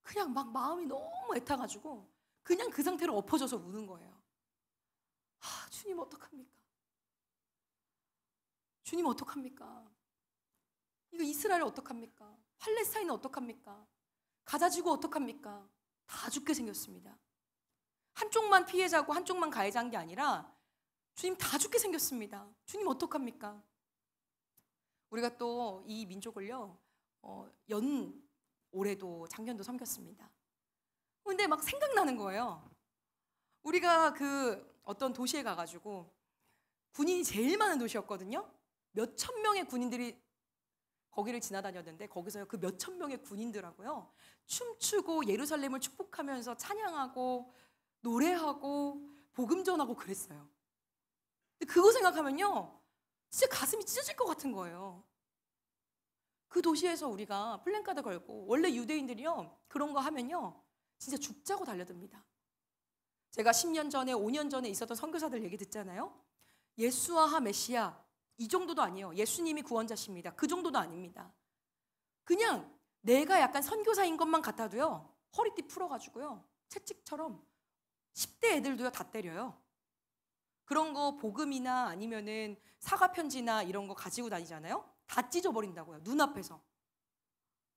그냥 막 마음이 너무 애타가지고 그냥 그 상태로 엎어져서 우는 거예요. 아, 주님 어떡합니까? 주님 어떡합니까? 이거 이스라엘 어떡합니까? 팔레스타인은 어떡합니까? 가자지구 어떡합니까? 다 죽게 생겼습니다. 한쪽만 피해자고 한쪽만 가해자인 게 아니라 주님 다 죽게 생겼습니다. 주님 어떡합니까? 우리가 또 이 민족을요, 올해도 작년도 섬겼습니다. 근데 막 생각나는 거예요. 우리가 그 어떤 도시에 가가지고 군인이 제일 많은 도시였거든요. 몇천 명의 군인들이 거기를 지나다녔는데 거기서 그 몇천 명의 군인들하고요, 춤추고 예루살렘을 축복하면서 찬양하고 노래하고 복음 전하고 그랬어요. 근데 그거 생각하면요, 진짜 가슴이 찢어질 것 같은 거예요. 그 도시에서 우리가 플랜카드 걸고, 원래 유대인들이요 그런 거 하면요 진짜 죽자고 달려듭니다. 제가 10년 전에 5년 전에 있었던 선교사들 얘기 듣잖아요. 예수와 메시아 이 정도도 아니에요. 예수님이 구원자십니다. 그 정도도 아닙니다. 그냥 내가 약간 선교사인 것만 같아도요 허리띠 풀어가지고요 채찍처럼 10대 애들도요 다 때려요. 그런 거 복음이나 아니면은 사과 편지나 이런 거 가지고 다니잖아요. 다 찢어버린다고요. 눈앞에서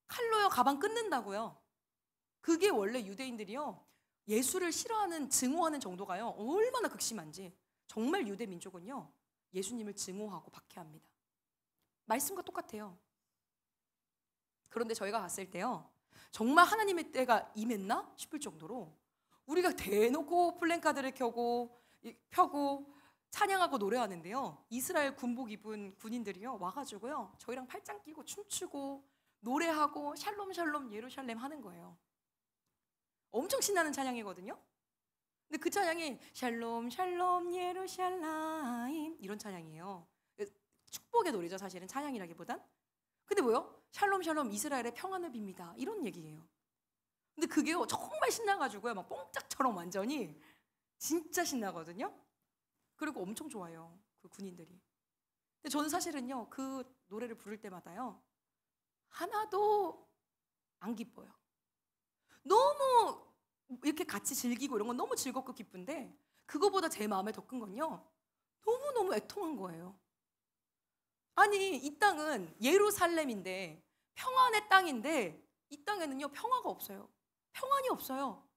칼로요 가방 끊는다고요. 그게 원래 유대인들이요 예수를 싫어하는 증오하는 정도가요 얼마나 극심한지. 정말 유대 민족은요 예수님을 증오하고 박해합니다. 말씀과 똑같아요. 그런데 저희가 갔을 때요 정말 하나님의 때가 임했나 싶을 정도로 우리가 대놓고 플랜카드를 펴고 찬양하고 노래하는데요, 이스라엘 군복 입은 군인들이요 와가지고요 저희랑 팔짱 끼고 춤추고 노래하고 샬롬 샬롬 예루살렘 하는 거예요. 엄청 신나는 찬양이거든요. 근데 그 찬양이 샬롬 샬롬 예루살렘 이런 찬양이에요. 축복의 노래죠 사실은, 찬양이라기보단. 근데 뭐요? 샬롬 샬롬 이스라엘의 평안을 빕니다 이런 얘기예요. 근데 그게요 정말 신나가지고요 막 뽕짝처럼 완전히 진짜 신나거든요. 그리고 엄청 좋아요 그 군인들이. 근데 저는 사실은요 그 노래를 부를 때마다요 하나도 안 기뻐요. 너무 이렇게 같이 즐기고 이런 건 너무 즐겁고 기쁜데 그거보다 제 마음에 더 큰 건요 너무너무 애통한 거예요. 아니 이 땅은 예루살렘인데 평안의 땅인데 이 땅에는요 평화가 없어요. 평안이 없어요.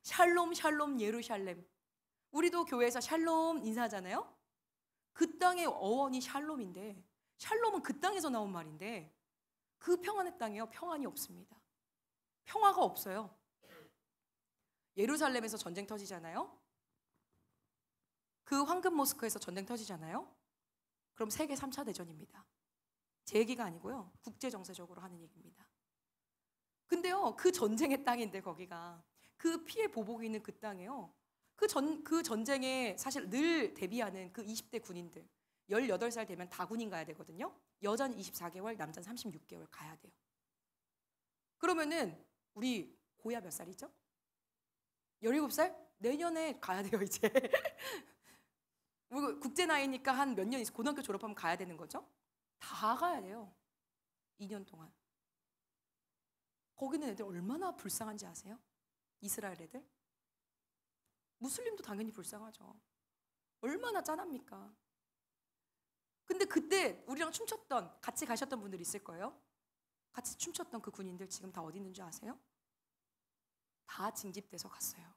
샬롬 샬롬 예루살렘. 우리도 교회에서 샬롬 인사하잖아요. 그 땅의 어원이 샬롬인데 샬롬은 그 땅에서 나온 말인데 그 평안의 땅에요 평안이 없습니다. 평화가 없어요. 예루살렘에서 전쟁 터지잖아요. 그 황금 모스크에서 전쟁 터지잖아요. 그럼 세계 3차 대전입니다. 제 얘기가 아니고요 국제 정세적으로 하는 얘기입니다. 근데요 그 전쟁의 땅인데 거기가 그 피해 보복이 있는 그 땅에요 그 전쟁에 사실 늘 대비하는 그 20대 군인들 18살 되면 다 군인 가야 되거든요. 여자는 24개월, 남자는 36개월 가야 돼요. 그러면은 우리 고야 몇 살이죠? 17살? 내년에 가야 돼요 이제. 국제 나이니까 한 몇 년 있어 고등학교 졸업하면 가야 되는 거죠. 다 가야 돼요 2년 동안. 거기는 애들 얼마나 불쌍한지 아세요? 이스라엘 애들? 무슬림도 당연히 불쌍하죠. 얼마나 짠합니까? 근데 그때 우리랑 춤췄던, 같이 가셨던 분들 있을 거예요. 같이 춤췄던 그 군인들 지금 다 어디 있는 줄 아세요? 다 징집돼서 갔어요.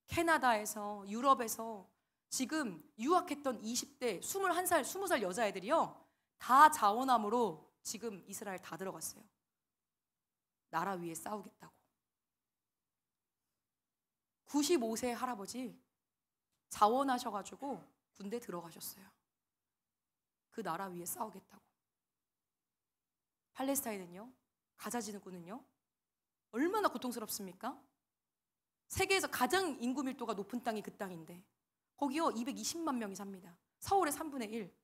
캐나다에서, 유럽에서 지금 유학했던 20대, 21살, 20살 여자애들이요 다 자원함으로 지금 이스라엘 다 들어갔어요. 나라 위에 싸우겠다고. 95세 할아버지 자원하셔가지고 군대 들어가셨어요. 그 나라 위에 싸우겠다고. 팔레스타인은요, 가자 지구는요 얼마나 고통스럽습니까? 세계에서 가장 인구 밀도가 높은 땅이 그 땅인데 거기요 220만 명이 삽니다. 서울의 3분의 1.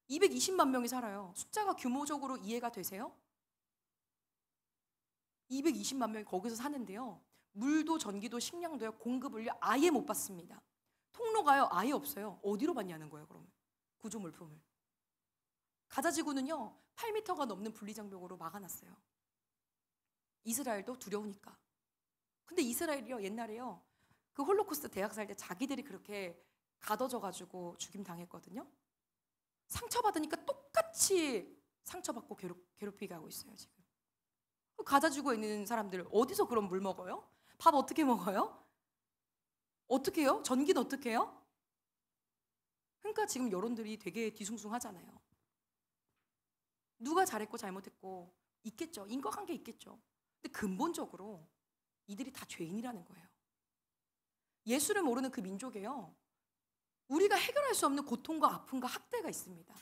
220만 명이 살아요. 숫자가 규모적으로 이해가 되세요? 220만 명이 거기서 사는데요, 물도 전기도 식량도요 공급을 아예 못 받습니다. 통로가요 아예 없어요. 어디로 받냐는 거예요. 그러면 구조물품을. 가자지구는요 8m가 넘는 분리장벽으로 막아놨어요. 이스라엘도 두려우니까. 근데 이스라엘이요, 옛날에요, 그 홀로코스트 대학 살 때 자기들이 그렇게 가둬져가지고 죽임 당했거든요. 상처받으니까 똑같이 상처받고 괴롭히게 하고 있어요, 지금. 가자 죽어 있는 사람들 어디서 그런 물 먹어요? 밥 어떻게 먹어요? 어떻게 해요? 전기는 어떻게 해요? 그러니까 지금 여론들이 되게 뒤숭숭하잖아요. 누가 잘했고 잘못했고 있겠죠. 인과관계 있겠죠. 근데 근본적으로 이들이 다 죄인이라는 거예요. 예수를 모르는 그 민족에요, 우리가 해결할 수 없는 고통과 아픔과 학대가 있습니다.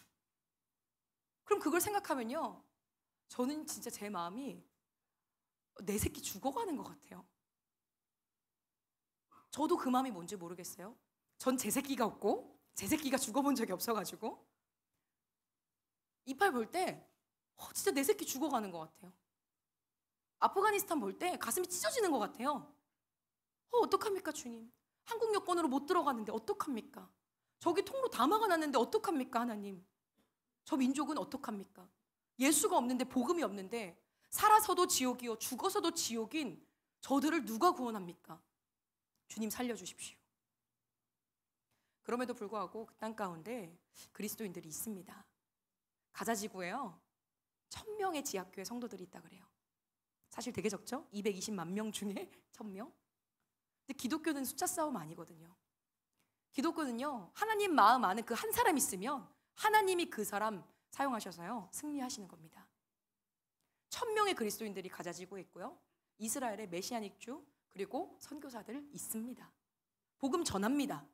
그럼 그걸 생각하면요, 저는 진짜 제 마음이 내 새끼 죽어가는 것 같아요. 저도 그 마음이 뭔지 모르겠어요. 전 제 새끼가 없고 제 새끼가 죽어본 적이 없어가지고 이팔 볼 때 진짜 내 새끼 죽어가는 것 같아요. 아프가니스탄 볼 때 가슴이 찢어지는 것 같아요. 어떡합니까 주님? 한국 여권으로 못 들어가는데 어떡합니까? 저기 통로 다 막아놨는데 어떡합니까 하나님? 저 민족은 어떡합니까? 예수가 없는데, 복음이 없는데, 살아서도 지옥이요 죽어서도 지옥인 저들을 누가 구원합니까? 주님 살려주십시오. 그럼에도 불구하고 그 땅 가운데 그리스도인들이 있습니다. 가자 지구에요, 1000명의 지하교회 성도들이 있다 그래요. 사실 되게 적죠? 220만 명 중에 1000명? 근데 기독교는 숫자 싸움 아니거든요. 기독교는요, 하나님 마음 안에 그 한 사람 있으면 하나님이 그 사람 사용하셔서요 승리하시는 겁니다. 1000명의 그리스도인들이 가자 지구에 있고요, 이스라엘의 메시아닉주 그리고 선교사들 있습니다. 복음 전합니다.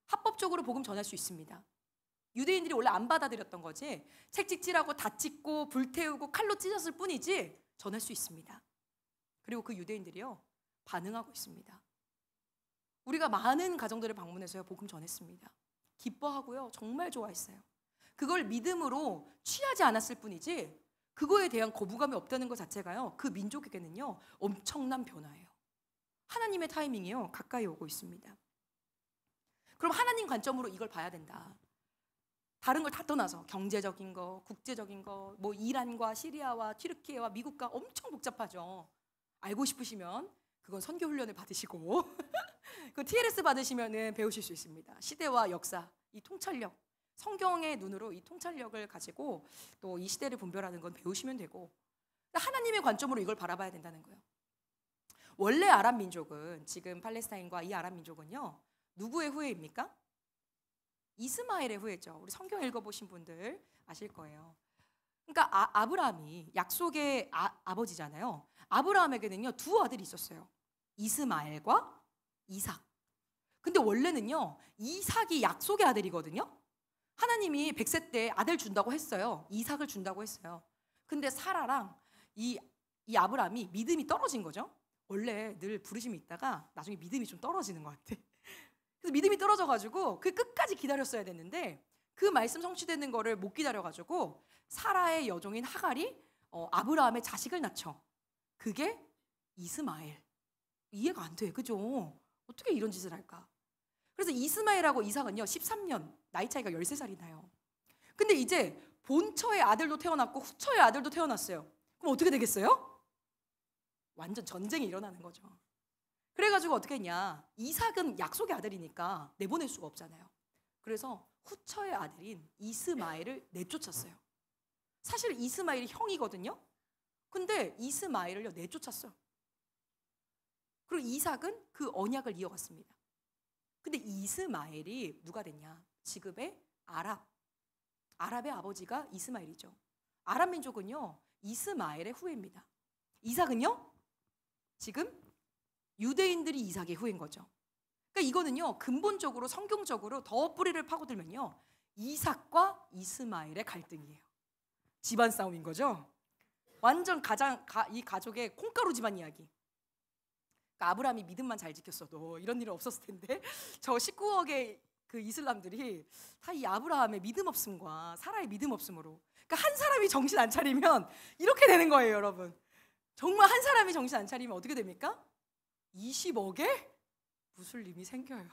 합법적으로 복음 전할 수 있습니다. 유대인들이 원래 안 받아들였던 거지, 책 찍지라고 다 찍고 불태우고 칼로 찢었을 뿐이지 전할 수 있습니다. 그리고 그 유대인들이요 반응하고 있습니다. 우리가 많은 가정들을 방문해서요 복음 전했습니다. 기뻐하고요 정말 좋아했어요. 그걸 믿음으로 취하지 않았을 뿐이지 그거에 대한 거부감이 없다는 것 자체가요 그 민족에게는요 엄청난 변화예요. 하나님의 타이밍이요 가까이 오고 있습니다. 그럼 하나님 관점으로 이걸 봐야 된다. 다른 걸 다 떠나서 경제적인 거, 국제적인 거, 뭐 이란과 시리아와 튀르키예와 미국과 엄청 복잡하죠. 알고 싶으시면 그건 선교 훈련을 받으시고 그 TLS 받으시면은 배우실 수 있습니다. 시대와 역사, 이 통찰력, 성경의 눈으로 이 통찰력을 가지고 또 이 시대를 분별하는 건 배우시면 되고, 하나님의 관점으로 이걸 바라봐야 된다는 거예요. 원래 아랍 민족은, 지금 팔레스타인과 이 아랍 민족은요 누구의 후예입니까? 이스마엘의 후예죠. 우리 성경 읽어보신 분들 아실 거예요. 그러니까 아브라함이 약속의 아버지잖아요. 아브라함에게는요 두 아들이 있었어요. 이스마엘과 이삭. 근데 원래는요 이삭이 약속의 아들이거든요. 하나님이 100세 때 아들 준다고 했어요. 이삭을 준다고 했어요. 근데 사라랑 이 아브라함이 믿음이 떨어진 거죠. 원래 늘 부르심이 있다가 나중에 믿음이 좀 떨어지는 것 같아. 그래서 믿음이 떨어져가지고 그 끝까지 기다렸어야 됐는데 그 말씀 성취되는 거를 못 기다려가지고 사라의 여종인 하갈이 아브라함의 자식을 낳죠. 그게 이스마엘. 이해가 안 돼, 그죠? 어떻게 이런 짓을 할까? 그래서 이스마엘하고 이삭은요 13년 나이 차이가 13살이 나요. 근데 이제 본처의 아들도 태어났고 후처의 아들도 태어났어요. 그럼 어떻게 되겠어요? 완전 전쟁이 일어나는 거죠. 그래가지고 어떻게 했냐, 이삭은 약속의 아들이니까 내보낼 수가 없잖아요. 그래서 후처의 아들인 이스마엘을 내쫓았어요. 사실 이스마엘이 형이거든요. 근데 이스마엘을 내쫓았어요. 그리고 이삭은 그 언약을 이어갔습니다. 근데 이스마엘이 누가 됐냐, 지금의 아랍의 아버지가 이스마엘이죠. 아랍 민족은요 이스마엘의 후예입니다. 이삭은요 지금 유대인들이 이삭의 후예인 거죠. 그러니까 이거는요 근본적으로 성경적으로 더 뿌리를 파고들면요 이삭과 이스마엘의 갈등이에요. 집안 싸움인 거죠. 완전 이 가족의 콩가루 집안 이야기. 그러니까 아브라함이 믿음만 잘 지켰어도 이런 일은 없었을 텐데 저 19억의 그 이슬람들이 다 이 아브라함의 믿음 없음과 사라의 믿음 없음으로, 그러니까 한 사람이 정신 안 차리면 이렇게 되는 거예요, 여러분. 정말 한 사람이 정신 안 차리면 어떻게 됩니까? 20억의 무슬림이 생겨요.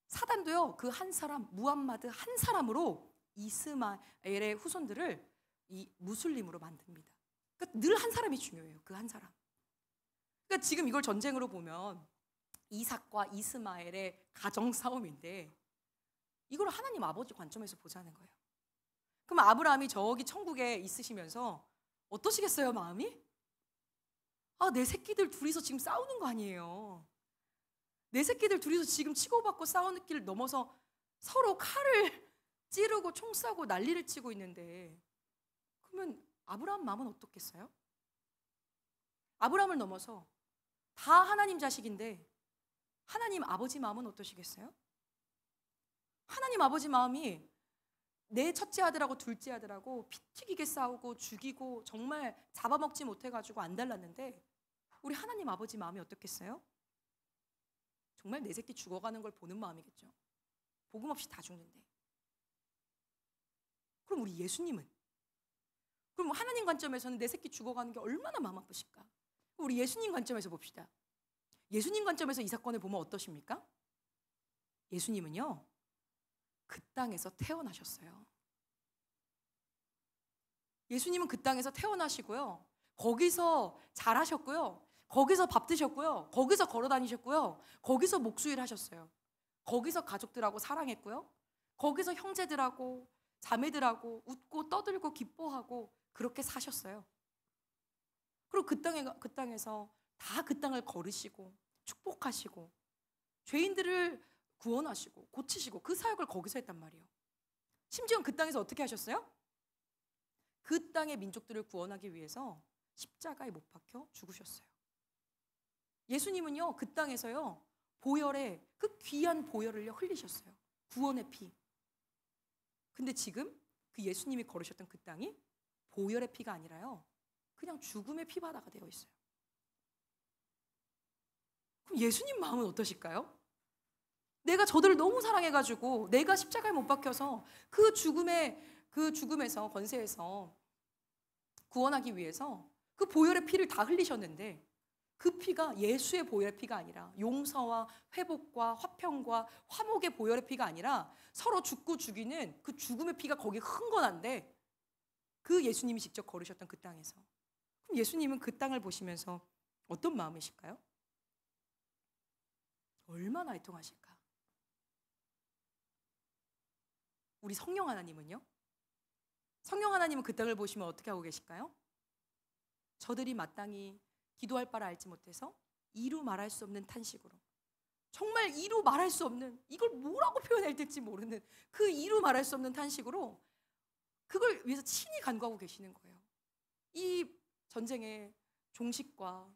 사단도요 그 한 사람, 무함마드 한 사람으로 이스마엘의 후손들을 이 무슬림으로 만듭니다. 그러니까 늘 한 사람이 중요해요. 그 한 사람. 그러니까 지금 이걸 전쟁으로 보면 이삭과 이스마엘의 가정 싸움인데 이걸 하나님 아버지 관점에서 보자는 거예요. 그럼 아브라함이 저기 천국에 있으시면서 어떠시겠어요, 마음이? 아, 내 새끼들 둘이서 지금 싸우는 거 아니에요. 내 새끼들 둘이서 지금 치고받고 싸우는 길 넘어서 서로 칼을 찌르고 총 쏴고 난리를 치고 있는데 그러면 아브라함 마음은 어떻겠어요? 아브라함을 넘어서 다 하나님 자식인데 하나님 아버지 마음은 어떠시겠어요? 하나님 아버지 마음이 내 첫째 아들하고 둘째 아들하고 피 튀기게 싸우고 죽이고 정말 잡아먹지 못해가지고 안 달랐는데 우리 하나님 아버지 마음이 어떻겠어요? 정말 내 새끼 죽어가는 걸 보는 마음이겠죠. 복음 없이 다 죽는데. 그럼 우리 예수님은? 그럼 하나님 관점에서는 내 새끼 죽어가는 게 얼마나 마음 아프실까? 우리 예수님 관점에서 봅시다. 예수님 관점에서 이 사건을 보면 어떠십니까? 예수님은요, 그 땅에서 태어나셨어요. 예수님은 그 땅에서 태어나시고요, 거기서 자라셨고요, 거기서 밥 드셨고요, 거기서 걸어 다니셨고요, 거기서 목수일 하셨어요. 거기서 가족들하고 사랑했고요, 거기서 형제들하고 자매들하고 웃고 떠들고 기뻐하고 그렇게 사셨어요. 그리고 그 땅에서 다 그 땅을 걸으시고 축복하시고 죄인들을 구원하시고 고치시고 그 사역을 거기서 했단 말이에요. 심지어 그 땅에서 어떻게 하셨어요? 그 땅의 민족들을 구원하기 위해서 십자가에 못 박혀 죽으셨어요. 예수님은요, 그 땅에서요, 보혈에 그 귀한 보혈을요 흘리셨어요. 구원의 피. 근데 지금 그 예수님이 걸으셨던 그 땅이 보혈의 피가 아니라요, 그냥 죽음의 피바다가 되어 있어요. 그럼 예수님 마음은 어떠실까요? 내가 저들을 너무 사랑해가지고 내가 십자가에 못 박혀서 그 죽음에서 권세에서 구원하기 위해서 그 보혈의 피를 다 흘리셨는데 그 피가 예수의 보혈의 피가 아니라 용서와 회복과 화평과 화목의 보혈의 피가 아니라 서로 죽고 죽이는 그 죽음의 피가 거기 흥건한데 그 예수님이 직접 걸으셨던 그 땅에서. 그럼 예수님은 그 땅을 보시면서 어떤 마음이실까요? 얼마나 애통하실까? 우리 성령 하나님은요? 성령 하나님은 그 땅을 보시면 어떻게 하고 계실까요? 저들이 마땅히 기도할 바를 알지 못해서 이루 말할 수 없는 탄식으로, 정말 이루 말할 수 없는, 이걸 뭐라고 표현해야 될지 모르는 그 이루 말할 수 없는 탄식으로 그걸 위해서 친히 간구하고 계시는 거예요. 이 전쟁의 종식과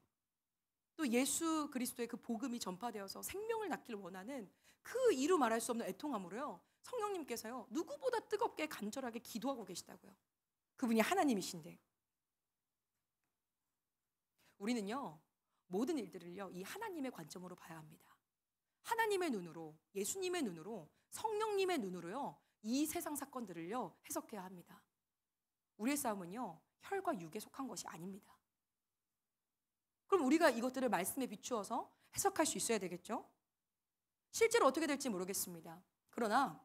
또 예수 그리스도의 그 복음이 전파되어서 생명을 낳기를 원하는 그 이루 말할 수 없는 애통함으로요, 성령님께서요 누구보다 뜨겁게 간절하게 기도하고 계시다고요. 그분이 하나님이신데 우리는요 모든 일들을요 이 하나님의 관점으로 봐야 합니다. 하나님의 눈으로, 예수님의 눈으로, 성령님의 눈으로요 이 세상 사건들을요 해석해야 합니다. 우리의 싸움은요 혈과 육에 속한 것이 아닙니다. 그럼 우리가 이것들을 말씀에 비추어서 해석할 수 있어야 되겠죠? 실제로 어떻게 될지 모르겠습니다. 그러나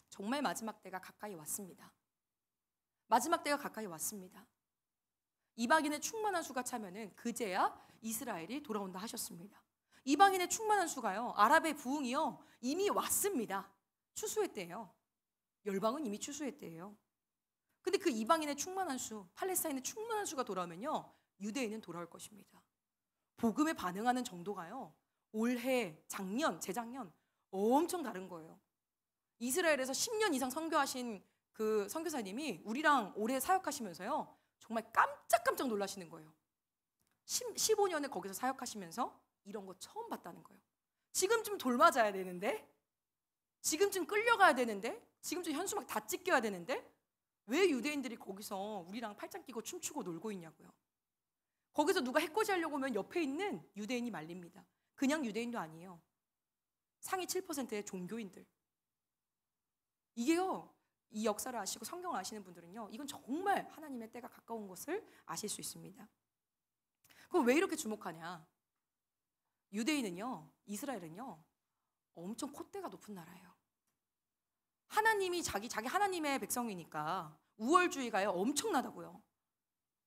정말 마지막 때가 가까이 왔습니다. 마지막 때가 가까이 왔습니다. 이방인의 충만한 수가 차면은 그제야 이스라엘이 돌아온다 하셨습니다. 이방인의 충만한 수가요, 아랍의 부흥이요 이미 왔습니다. 추수의 때예요. 열방은 이미 추수의 때예요. 근데 그 이방인의 충만한 수, 팔레스타인의 충만한 수가 돌아오면요 유대인은 돌아올 것입니다. 복음에 반응하는 정도가요 올해, 작년, 재작년 엄청 다른 거예요. 이스라엘에서 10년 이상 선교하신 그 선교사님이 우리랑 오래 사역하시면서요 정말 깜짝깜짝 놀라시는 거예요. 15년을 거기서 사역하시면서 이런 거 처음 봤다는 거예요. 지금쯤 돌맞아야 되는데, 지금쯤 끌려가야 되는데, 지금쯤 현수막 다 찢겨야 되는데 왜 유대인들이 거기서 우리랑 팔짱 끼고 춤추고 놀고 있냐고요. 거기서 누가 해코지 하려고 하면 옆에 있는 유대인이 말립니다. 그냥 유대인도 아니에요. 상위 7%의 종교인들. 이게요, 이 역사를 아시고 성경을 아시는 분들은요 이건 정말 하나님의 때가 가까운 것을 아실 수 있습니다. 그럼 왜 이렇게 주목하냐? 유대인은요, 이스라엘은요 엄청 콧대가 높은 나라예요. 하나님이 자기 하나님의 백성이니까 우월주의가요 엄청나다고요.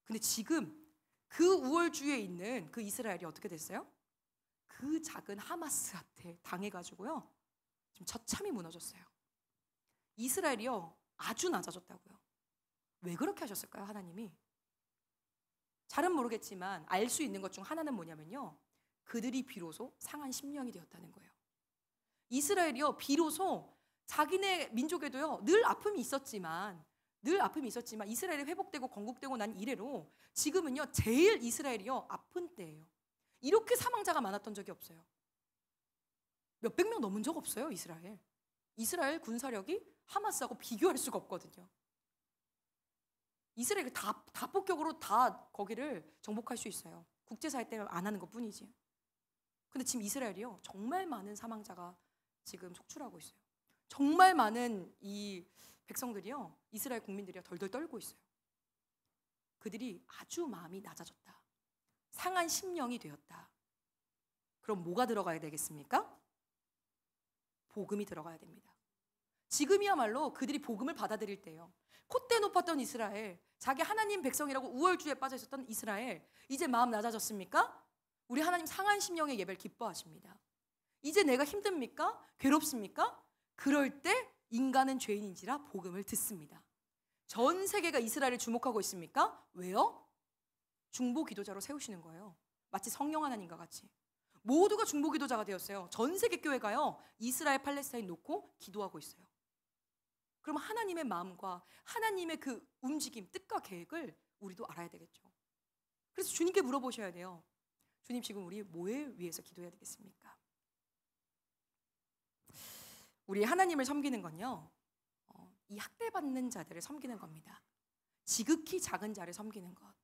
근데 지금 그 우월주의에 있는 그 이스라엘이 어떻게 됐어요? 그 작은 하마스한테 당해가지고요. 지금 처참히 무너졌어요. 이스라엘이요. 아주 낮아졌다고요. 왜 그렇게 하셨을까요, 하나님이? 잘은 모르겠지만 알 수 있는 것 중 하나는 뭐냐면요. 그들이 비로소 상한 심령이 되었다는 거예요. 이스라엘이요. 비로소 자기네 민족에도요. 늘 아픔이 있었지만 이스라엘이 회복되고 건국되고 난 이래로 지금은요. 제일 이스라엘이요. 아픈 때예요. 이렇게 사망자가 많았던 적이 없어요. 몇백 명 넘은 적 없어요, 이스라엘. 이스라엘 군사력이 하마스하고 비교할 수가 없거든요. 이스라엘이 다 폭격으로 다 거기를 정복할 수 있어요. 국제사회 때문에 안 하는 것뿐이지. 근데 지금 이스라엘이요. 정말 많은 사망자가 지금 속출하고 있어요. 정말 많은 이 백성들이요. 이스라엘 국민들이요. 덜덜 떨고 있어요. 그들이 아주 마음이 낮아졌다. 상한 심령이 되었다. 그럼 뭐가 들어가야 되겠습니까? 복음이 들어가야 됩니다. 지금이야말로 그들이 복음을 받아들일 때예요. 콧대 높았던 이스라엘, 자기 하나님 백성이라고 우월주의에 빠져 있었던 이스라엘, 이제 마음 낮아졌습니까? 우리 하나님 상한 심령의 예배를 기뻐하십니다. 이제 내가 힘듭니까? 괴롭습니까? 그럴 때 인간은 죄인인지라 복음을 듣습니다. 전 세계가 이스라엘을 주목하고 있습니까? 왜요? 중보 기도자로 세우시는 거예요. 마치 성령 하나님과 같이. 모두가 중보 기도자가 되었어요. 전 세계 교회가요. 이스라엘 팔레스타인 놓고 기도하고 있어요. 그럼 하나님의 마음과 하나님의 그 움직임, 뜻과 계획을 우리도 알아야 되겠죠. 그래서 주님께 물어보셔야 돼요. 주님, 지금 우리 뭐에 위해서 기도해야 되겠습니까? 우리 하나님을 섬기는 건요. 이 학대받는 자들을 섬기는 겁니다. 지극히 작은 자를 섬기는 것.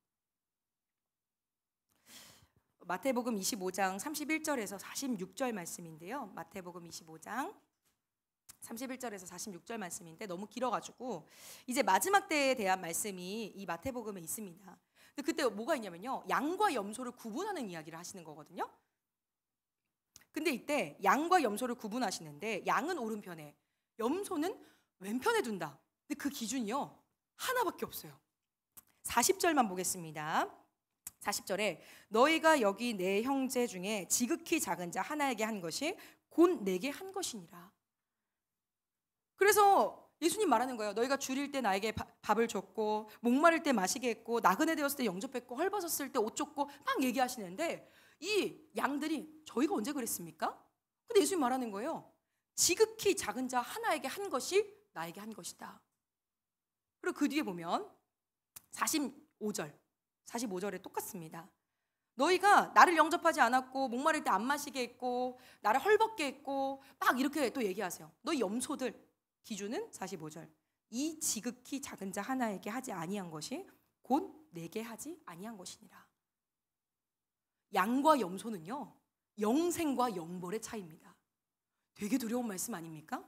마태복음 25장 31절에서 46절 말씀인데요. 마태복음 25장 31절에서 46절 말씀인데 너무 길어가지고 이제 마지막 때에 대한 말씀이 이 마태복음에 있습니다. 근데 그때 뭐가 있냐면요. 양과 염소를 구분하는 이야기를 하시는 거거든요. 근데 이때 양과 염소를 구분하시는데 양은 오른편에, 염소는 왼편에 둔다. 근데 그 기준이요. 하나밖에 없어요. 40절만 보겠습니다. 40절에 너희가 여기 내 형제 중에 지극히 작은 자 하나에게 한 것이 곧 내게 한 것이니라. 그래서 예수님 말하는 거예요. 너희가 줄일 때 나에게 밥을 줬고 목마를 때 마시게 했고 나그네 되었을 때 영접했고 헐벗었을 때 옷 줬고 막 얘기하시는데 이 양들이 저희가 언제 그랬습니까? 근데 예수님 말하는 거예요. 지극히 작은 자 하나에게 한 것이 나에게 한 것이다. 그리고 그 뒤에 보면 45절에 똑같습니다. 너희가 나를 영접하지 않았고 목마를 때 안 마시게 했고 나를 헐벗게 했고 막 이렇게 또 얘기하세요. 너희 염소들. 기준은 45절. 이 지극히 작은 자 하나에게 하지 아니한 것이 곧 내게 하지 아니한 것이니라. 양과 염소는요. 영생과 영벌의 차이입니다. 되게 두려운 말씀 아닙니까?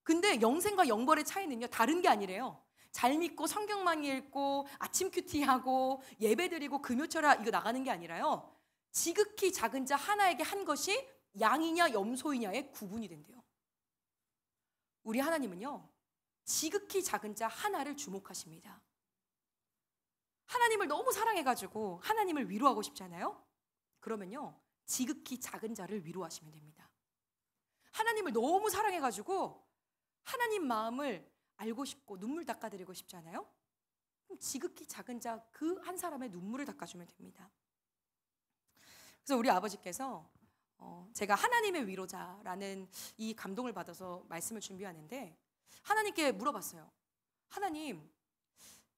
근데 영생과 영벌의 차이는요. 다른 게 아니래요. 잘 믿고 성경만 읽고 아침 큐티하고 예배드리고 금요철야 이거 나가는 게 아니라요. 지극히 작은 자 하나에게 한 것이 양이냐 염소이냐의 구분이 된대요. 우리 하나님은요. 지극히 작은 자 하나를 주목하십니다. 하나님을 너무 사랑해가지고 하나님을 위로하고 싶잖아요. 그러면요. 지극히 작은 자를 위로하시면 됩니다. 하나님을 너무 사랑해가지고 하나님 마음을 알고 싶고 눈물 닦아드리고 싶잖아요. 그럼 지극히 작은 자 그 한 사람의 눈물을 닦아주면 됩니다. 그래서 우리 아버지께서 제가 하나님의 위로자라는 이 감동을 받아서 말씀을 준비하는데 하나님께 물어봤어요. 하나님,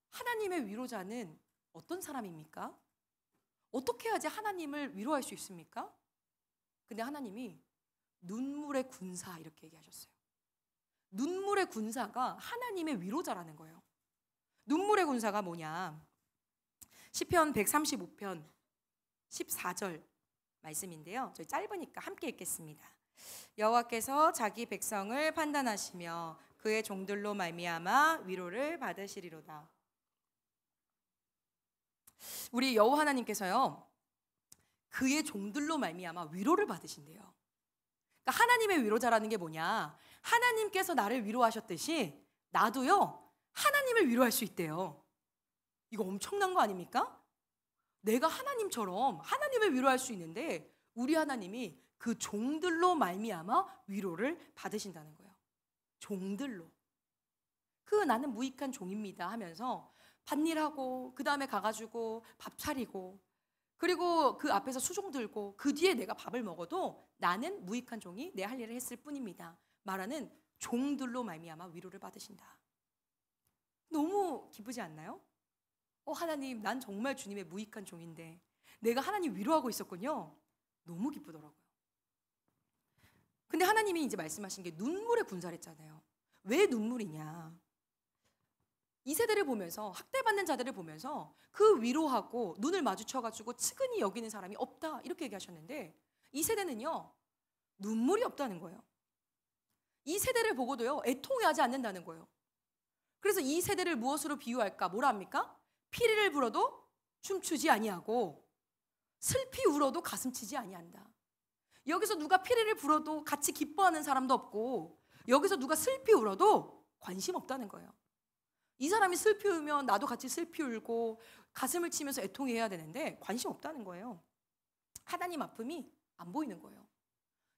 하나님의 위로자는 어떤 사람입니까? 어떻게 해야지 하나님을 위로할 수 있습니까? 근데 하나님이 눈물의 군사 이렇게 얘기하셨어요. 눈물의 군사가 하나님의 위로자라는 거예요. 눈물의 군사가 뭐냐? 시편 135편 14절 말씀인데요. 저희 짧으니까 함께 읽겠습니다. 여호와께서 자기 백성을 판단하시며 그의 종들로 말미암아 위로를 받으시리로다. 우리 여호와 하나님께서요. 그의 종들로 말미암아 위로를 받으신대요. 그러니까 하나님의 위로자라는 게 뭐냐? 하나님께서 나를 위로하셨듯이 나도요. 하나님을 위로할 수 있대요. 이거 엄청난 거 아닙니까? 내가 하나님처럼 하나님을 위로할 수 있는데 우리 하나님이 그 종들로 말미암아 위로를 받으신다는 거예요. 종들로. 나는 무익한 종입니다 하면서 밭일하고 그 다음에 가가지고 밥 차리고 그리고 그 앞에서 수종 들고 그 뒤에 내가 밥을 먹어도 나는 무익한 종이 내 할 일을 했을 뿐입니다 말하는 종들로 말미암아 위로를 받으신다. 너무 기쁘지 않나요? 하나님, 난 정말 주님의 무익한 종인데 내가 하나님 위로하고 있었군요. 너무 기쁘더라고요. 근데 하나님이 이제 말씀하신 게 눈물의 군사를 했잖아요. 왜 눈물이냐? 이 세대를 보면서, 학대받는 자들을 보면서 그 위로하고 눈을 마주쳐가지고 측은히 여기는 사람이 없다 이렇게 얘기하셨는데 이 세대는요 눈물이 없다는 거예요. 이 세대를 보고도요 애통하지 않는다는 거예요. 그래서 이 세대를 무엇으로 비유할까? 뭐라 합니까? 피리를 불어도 춤추지 아니하고 슬피 울어도 가슴 치지 아니한다. 여기서 누가 피리를 불어도 같이 기뻐하는 사람도 없고 여기서 누가 슬피 울어도 관심 없다는 거예요. 이 사람이 슬피 울면 나도 같이 슬피 울고 가슴을 치면서 애통해야 되는데 관심 없다는 거예요. 하나님 아픔이 안 보이는 거예요.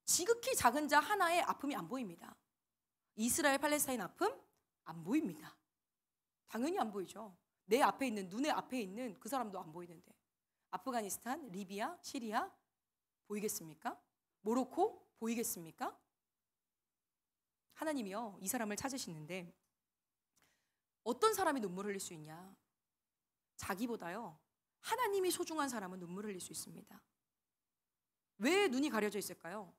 지극히 작은 자 하나의 아픔이 안 보입니다. 이스라엘 팔레스타인 아픔 안 보입니다. 당연히 안 보이죠. 내 앞에 있는, 눈에 앞에 있는 그 사람도 안 보이는데 아프가니스탄, 리비아, 시리아 보이겠습니까? 모로코 보이겠습니까? 하나님이요 이 사람을 찾으시는데 어떤 사람이 눈물 흘릴 수 있냐? 자기보다요 하나님이 소중한 사람은 눈물 흘릴 수 있습니다. 왜 눈이 가려져 있을까요?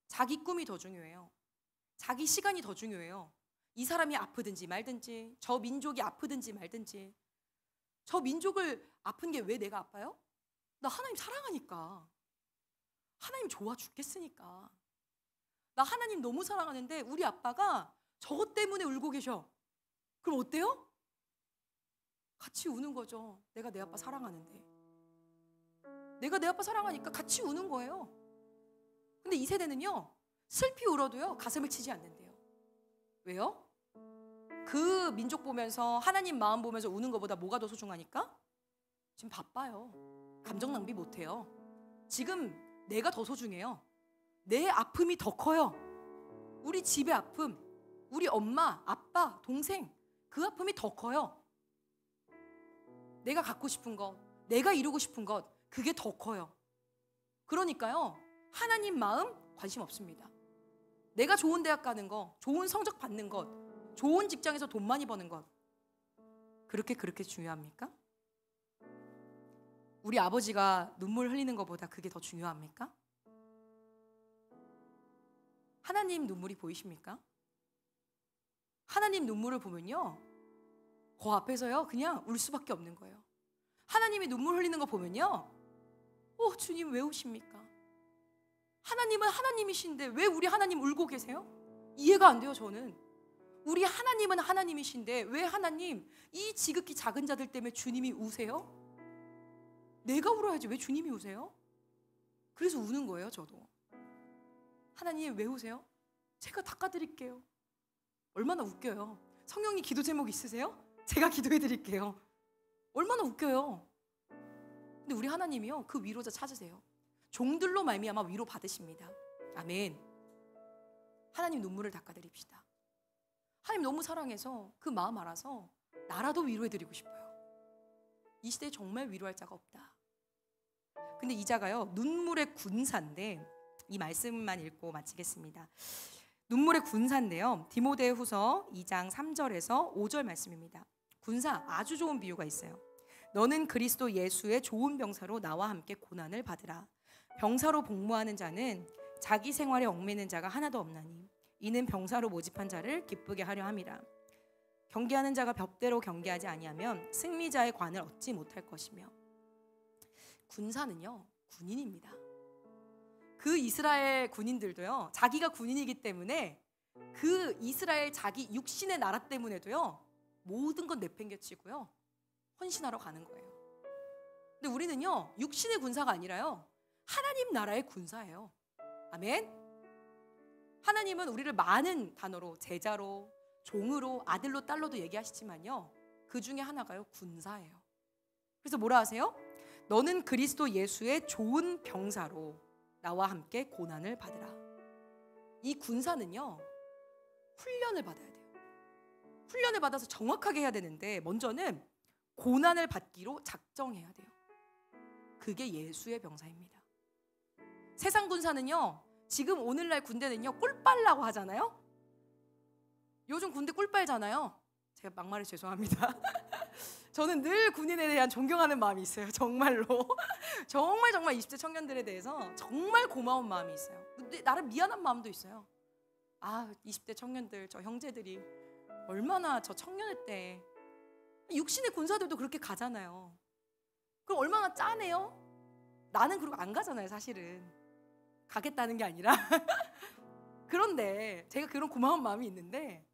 자기 꿈이 더 중요해요. 자기 시간이 더 중요해요. 이 사람이 아프든지 말든지, 저 민족이 아프든지 말든지. 저 민족을 아픈 게 왜 내가 아파요? 나 하나님 사랑하니까. 하나님 좋아 죽겠으니까. 나 하나님 너무 사랑하는데 우리 아빠가 저것 때문에 울고 계셔. 그럼 어때요? 같이 우는 거죠. 내가 내 아빠 사랑하는데. 내가 내 아빠 사랑하니까 같이 우는 거예요. 근데 이 세대는요 슬피 울어도요 가슴을 치지 않는데요. 왜요? 그 민족 보면서 하나님 마음 보면서 우는 것보다 뭐가 더 소중하니까? 지금 바빠요. 감정 낭비 못해요. 지금 내가 더 소중해요. 내 아픔이 더 커요. 우리 집의 아픔, 우리 엄마, 아빠, 동생 그 아픔이 더 커요. 내가 갖고 싶은 것, 내가 이루고 싶은 것 그게 더 커요. 그러니까요 하나님 마음 관심 없습니다. 내가 좋은 대학 가는 거, 좋은 성적 받는 것, 좋은 직장에서 돈 많이 버는 것 그렇게 중요합니까? 우리 아버지가 눈물 흘리는 것보다 그게 더 중요합니까? 하나님 눈물이 보이십니까? 하나님 눈물을 보면요 그 앞에서요 그냥 울 수밖에 없는 거예요. 하나님이 눈물 흘리는 거 보면요 주님 왜 우십니까? 하나님은 하나님이신데 왜 우리 하나님 울고 계세요? 이해가 안 돼요. 저는 우리 하나님은 하나님이신데 왜 하나님 이 지극히 작은 자들 때문에 주님이 우세요? 내가 울어야지 왜 주님이 우세요? 그래서 우는 거예요. 저도 하나님 왜 우세요? 제가 닦아드릴게요. 얼마나 웃겨요. 성령님 기도 제목 있으세요? 제가 기도해드릴게요. 얼마나 웃겨요. 근데 우리 하나님이요 그 위로자 찾으세요. 종들로 말미암아 위로 받으십니다. 아멘. 하나님 눈물을 닦아드립시다. 하나님 너무 사랑해서 그 마음 알아서 나라도 위로해드리고 싶어요. 이 시대에 정말 위로할 자가 없다. 근데 이 자가요 눈물의 군사인데 이 말씀만 읽고 마치겠습니다. 눈물의 군사인데요 디모데후서 2장 3절에서 5절 말씀입니다. 군사 아주 좋은 비유가 있어요. 너는 그리스도 예수의 좋은 병사로 나와 함께 고난을 받으라. 병사로 복무하는 자는 자기 생활에 얽매는 자가 하나도 없나니 이는 병사로 모집한 자를 기쁘게 하려 함이라. 경계하는 자가 벽대로 경계하지 아니하면 승리자의 관을 얻지 못할 것이며. 군사는요 군인입니다. 그 이스라엘 군인들도요 자기가 군인이기 때문에 그 이스라엘 자기 육신의 나라 때문에도요 모든 건 내팽개치고요 헌신하러 가는 거예요. 근데 우리는요 육신의 군사가 아니라요 하나님 나라의 군사예요. 아멘. 하나님은 우리를 많은 단어로 제자로 종으로 아들로 딸로도 얘기하시지만요 그 중에 하나가요, 군사예요. 그래서 뭐라 하세요? 너는 그리스도 예수의 좋은 병사로 나와 함께 고난을 받으라. 이 군사는요, 훈련을 받아야 돼요. 훈련을 받아서 정확하게 해야 되는데 먼저는 고난을 받기로 작정해야 돼요. 그게 예수의 병사입니다. 세상 군사는요, 지금 오늘날 군대는요, 꿀 빨라고 하잖아요. 요즘 군대 꿀 빨잖아요. 제가 막말해서 죄송합니다. 저는 늘 군인에 대한 존경하는 마음이 있어요. 정말로. 정말 20대 청년들에 대해서 정말 고마운 마음이 있어요. 근데 나름 미안한 마음도 있어요. 20대 청년들, 저 형제들이 얼마나 저 청년일 때 육신의 군사들도 그렇게 가잖아요. 그럼 얼마나 짠해요? 나는 그러고 안 가잖아요, 사실은. 가겠다는 게 아니라. 그런데 제가 그런 고마운 마음이 있는데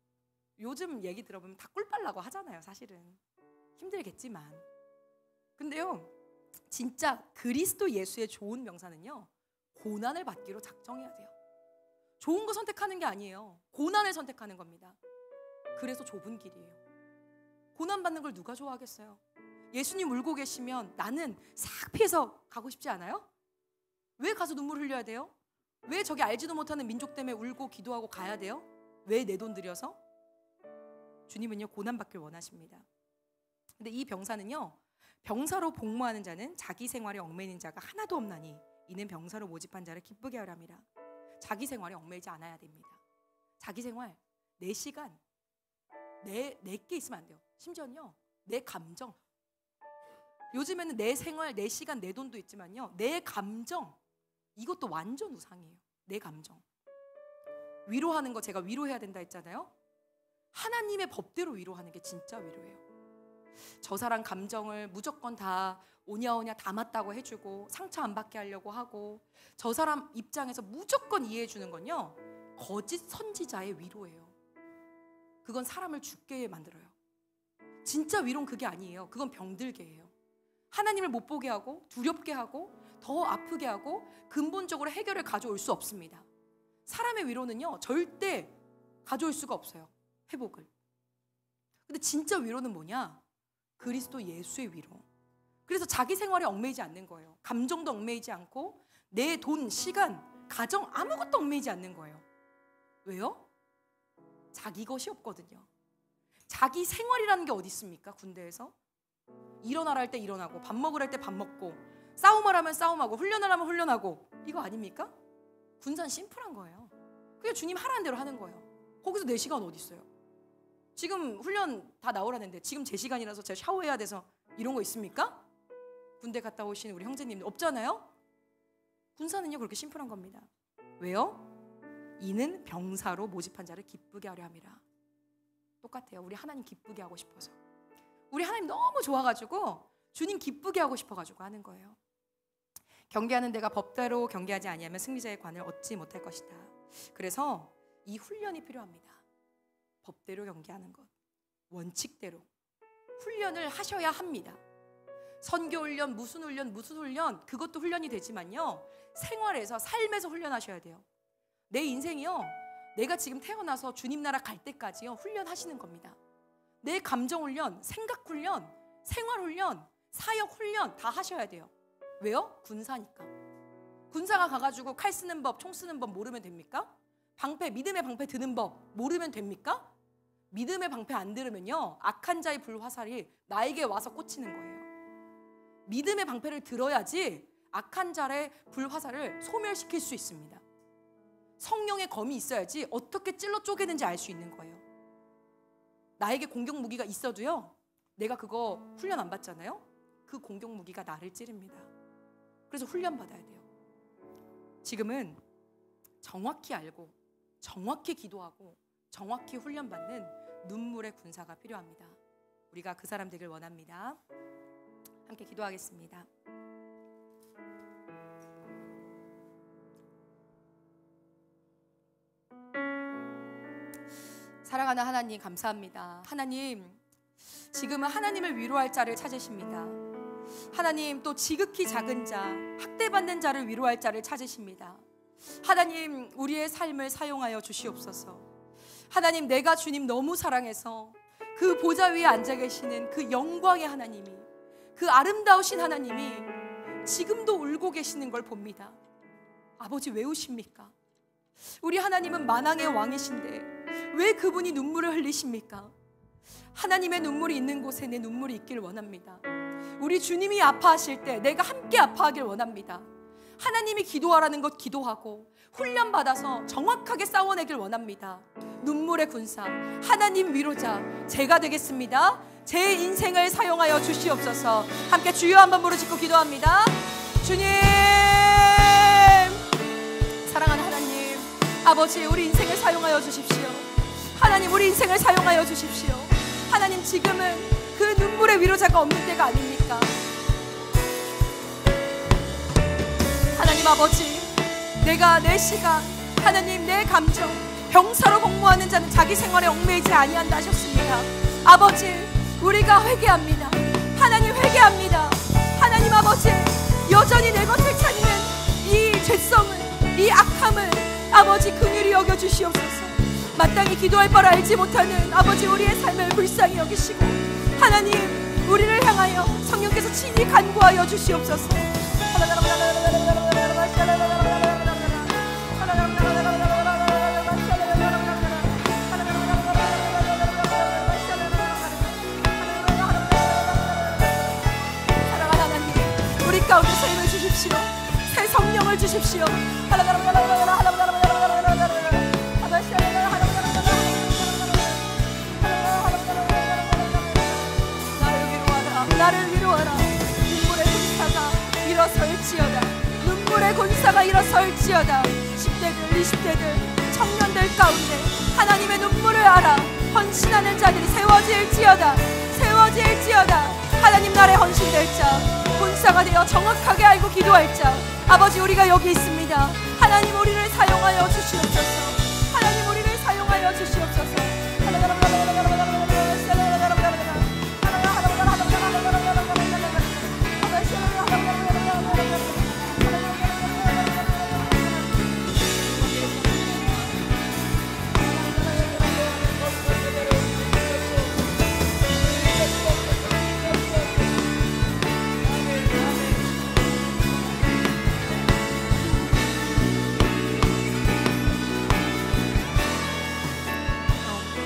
요즘 얘기 들어보면 다 꿀 빨라고 하잖아요, 사실은. 힘들겠지만. 근데요, 진짜 그리스도 예수의 좋은 병사는요, 고난을 받기로 작정해야 돼요. 좋은 거 선택하는 게 아니에요. 고난을 선택하는 겁니다. 그래서 좁은 길이에요. 고난 받는 걸 누가 좋아하겠어요? 예수님 울고 계시면 나는 싹 피해서 가고 싶지 않아요? 왜 가서 눈물 흘려야 돼요? 왜 저기 알지도 못하는 민족 때문에 울고 기도하고 가야 돼요? 왜 내 돈 들여서? 주님은요, 고난 받길 원하십니다. 근데 이 병사는요, 병사로 복무하는 자는 자기 생활에 얽매이는 자가 하나도 없나니 이는 병사로 모집한 자를 기쁘게 하려 함이라. 자기 생활에 얽매이지 않아야 됩니다. 자기 생활, 내 시간, 내게 있으면 안 돼요. 심지어는요, 내 감정. 요즘에는 내 생활, 내 시간, 내 돈도 있지만요, 내 감정, 이것도 완전 우상이에요. 내 감정. 위로하는 거 제가 위로해야 된다 했잖아요. 하나님의 법대로 위로하는 게 진짜 위로예요. 저 사람 감정을 무조건 다 오냐오냐 다 맞다고 해주고 상처 안 받게 하려고 하고 저 사람 입장에서 무조건 이해해 주는 건요, 거짓 선지자의 위로예요. 그건 사람을 죽게 만들어요. 진짜 위로는 그게 아니에요. 그건 병들게 해요. 하나님을 못 보게 하고 두렵게 하고 더 아프게 하고 근본적으로 해결을 가져올 수 없습니다. 사람의 위로는요, 절대 가져올 수가 없어요, 회복을. 근데 진짜 위로는 뭐냐? 그리스도 예수의 위로. 그래서 자기 생활에 얽매이지 않는 거예요. 감정도 얽매이지 않고 내 돈, 시간, 가정 아무것도 얽매이지 않는 거예요. 왜요? 자기 것이 없거든요. 자기 생활이라는 게 어디 있습니까? 군대에서 일어나라 할 때 일어나고 밥 먹으라 할 때 밥 먹고 싸움을 하면 싸움하고 훈련을 하면 훈련하고, 이거 아닙니까? 군사는 심플한 거예요. 그냥 주님 하라는 대로 하는 거예요. 거기서 내 시간 어디 있어요? 지금 훈련 다 나오라는데 지금 제 시간이라서 제가 샤워해야 돼서 이런 거 있습니까? 군대 갔다 오시는 우리 형제님들 없잖아요? 군사는요, 그렇게 심플한 겁니다. 왜요? 이는 병사로 모집한 자를 기쁘게 하려 함이라. 똑같아요. 우리 하나님 기쁘게 하고 싶어서. 우리 하나님 너무 좋아가지고 주님 기쁘게 하고 싶어가지고 하는 거예요. 경계하는 데가 법대로 경계하지 아니하면 승리자의 관을 얻지 못할 것이다. 그래서 이 훈련이 필요합니다. 법대로 경계하는 것, 원칙대로 훈련을 하셔야 합니다. 선교 훈련, 무슨 훈련, 그것도 훈련이 되지만요, 생활에서, 삶에서 훈련하셔야 돼요. 내 인생이요, 내가 지금 태어나서 주님 나라 갈 때까지요, 훈련하시는 겁니다. 내 감정 훈련, 생각 훈련, 생활 훈련, 사역 훈련 다 하셔야 돼요. 왜요? 군사니까. 군사가 가가지고 칼 쓰는 법, 총 쓰는 법 모르면 됩니까? 방패, 믿음의 방패 드는 법 모르면 됩니까? 믿음의 방패 안 들으면요, 악한 자의 불화살이 나에게 와서 꽂히는 거예요. 믿음의 방패를 들어야지 악한 자의 불화살을 소멸시킬 수 있습니다. 성령의 검이 있어야지 어떻게 찔러 쪼개는지 알 수 있는 거예요. 나에게 공격 무기가 있어도요, 내가 그거 훈련 안 받잖아요. 그 공격 무기가 나를 찌릅니다. 그래서 훈련 받아야 돼요. 지금은 정확히 알고 정확히 기도하고 정확히 훈련받는 눈물의 군사가 필요합니다. 우리가 그 사람 되길 원합니다. 함께 기도하겠습니다. 사랑하는 하나님, 감사합니다. 하나님, 지금은 하나님을 위로할 자를 찾으십니다. 하나님, 또 지극히 작은 자, 학대받는 자를 위로할 자를 찾으십니다. 하나님, 우리의 삶을 사용하여 주시옵소서. 하나님, 내가 주님 너무 사랑해서 그 보좌 위에 앉아 계시는 그 영광의 하나님이, 그 아름다우신 하나님이 지금도 울고 계시는 걸 봅니다. 아버지 왜 우십니까? 우리 하나님은 만왕의 왕이신데 왜 그분이 눈물을 흘리십니까? 하나님의 눈물이 있는 곳에 내 눈물이 있길 원합니다. 우리 주님이 아파하실 때 내가 함께 아파하길 원합니다. 하나님이 기도하라는 것 기도하고 훈련받아서 정확하게 싸워내길 원합니다. 눈물의 군사, 하나님 위로자 제가 되겠습니다. 제 인생을 사용하여 주시옵소서. 함께 주여 한번 부르짖고 기도합니다. 주님, 사랑하는 하나님, 아버지 우리 인생을 사용하여 주십시오. 하나님 우리 인생을 사용하여 주십시오. 하나님 지금은 그 눈물의 위로자가 없는 때가 아닙니까? 하나님 아버지, 내가 내 시간, 하나님 내 감정, 병사로 복무하는 자는 자기 생활에 얽매이지 아니한다 하셨습니다. 아버지 우리가 회개합니다. 하나님 회개합니다. 하나님 아버지 여전히 내 것을 찾는 이 죄성을, 이 악함을 아버지 긍휼히 여겨주시옵소서. 마땅히 기도할 바를 알지 못하는 아버지 우리의 삶을 불쌍히 여기시고 하나님 우리를 향하여 성령께서 친히 간구하여 주시옵소서. 사랑하는 하나님, 우리 가운데 새 힘을 주십시오. 새 성령을 주십시오. 나를 위로하라. 눈물의 군사가 일어설지어다. 눈물의 군사가 일어설지어다. 10대들, 20대들, 청년들 가운데 하나님의 눈물을 알아 헌신하는 자들이 세워질지어다. 세워질지어다. 하나님 나라에 헌신될 자, 군사가 되어 정확하게 알고 기도할 자, 아버지 우리가 여기 있습니다. 하나님 우리를 사용하여 주시옵소서. 하나님 우리를 사용하여 주시옵소서.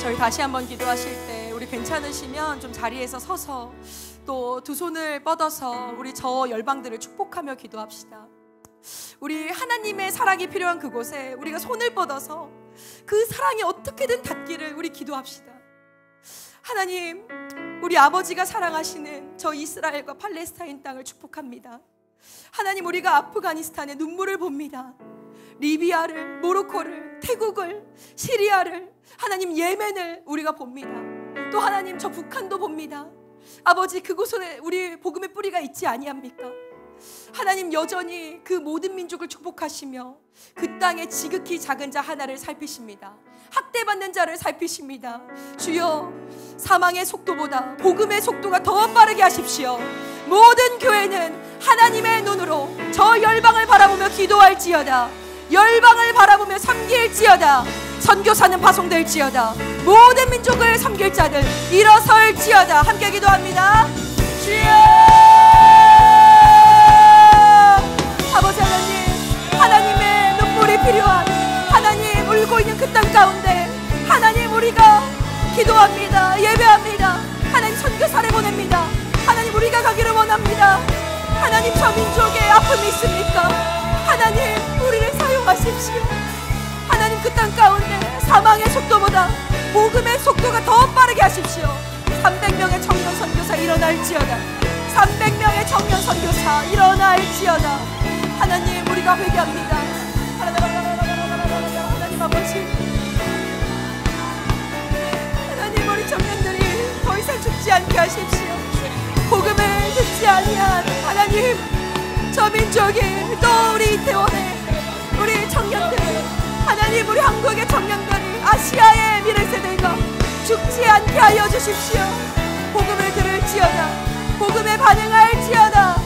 저희 다시 한번 기도하실 때 우리 괜찮으시면 좀 자리에서 서서 또 두 손을 뻗어서 우리 저 열방들을 축복하며 기도합시다. 우리 하나님의 사랑이 필요한 그곳에 우리가 손을 뻗어서 그 사랑이 어떻게든 닿기를 우리 기도합시다. 하나님, 우리 아버지가 사랑하시는 저 이스라엘과 팔레스타인 땅을 축복합니다. 하나님, 우리가 아프가니스탄의 눈물을 봅니다. 리비아를, 모로코를, 태국을, 시리아를, 하나님 예멘을 우리가 봅니다. 또 하나님 저 북한도 봅니다. 아버지 그곳에 우리 복음의 뿌리가 있지 아니합니까? 하나님 여전히 그 모든 민족을 축복하시며 그 땅에 지극히 작은 자 하나를 살피십니다. 학대받는 자를 살피십니다. 주여, 사망의 속도보다 복음의 속도가 더 빠르게 하십시오. 모든 교회는 하나님의 눈으로 저 열방을 바라보며 기도할지어다. 열방을 바라보며 섬길지어다. 선교사는 파송될지어다. 모든 민족을 섬길 자들 일어설지어다. 함께 기도합니다. 주여, 아버지 하나님, 하나님의 눈물이 필요한, 하나님 울고 있는 그 땅 가운데 하나님 우리가 기도합니다. 예배합니다. 하나님 선교사를 보냅니다. 하나님 우리가 가기를 원합니다. 하나님 저 민족에 아픔이 있습니까? 하나님 우리를 사용하십시오. 하나님 그 땅 가운데 사망의 속도보다 복음의 속도가 더 빠르게 하십시오. 300명의 청년 선교사 일어날지어다. 300명의 청년 선교사 일어날지어다. 하나님 우리가 회개합니다. 하나님 아버지, 하나님 우리 청년들이 더 이상 죽지 않게 하십시오. 복음을 듣지 아니한 하나님 저 민족이, 또 우리 이태원의 우리 청년들, 하나님 우리 한국의 청년들이, 아시아의 미래 세대가 죽지 않게 하여 주십시오. 복음을 들을지어다. 복음에 반응할지어다.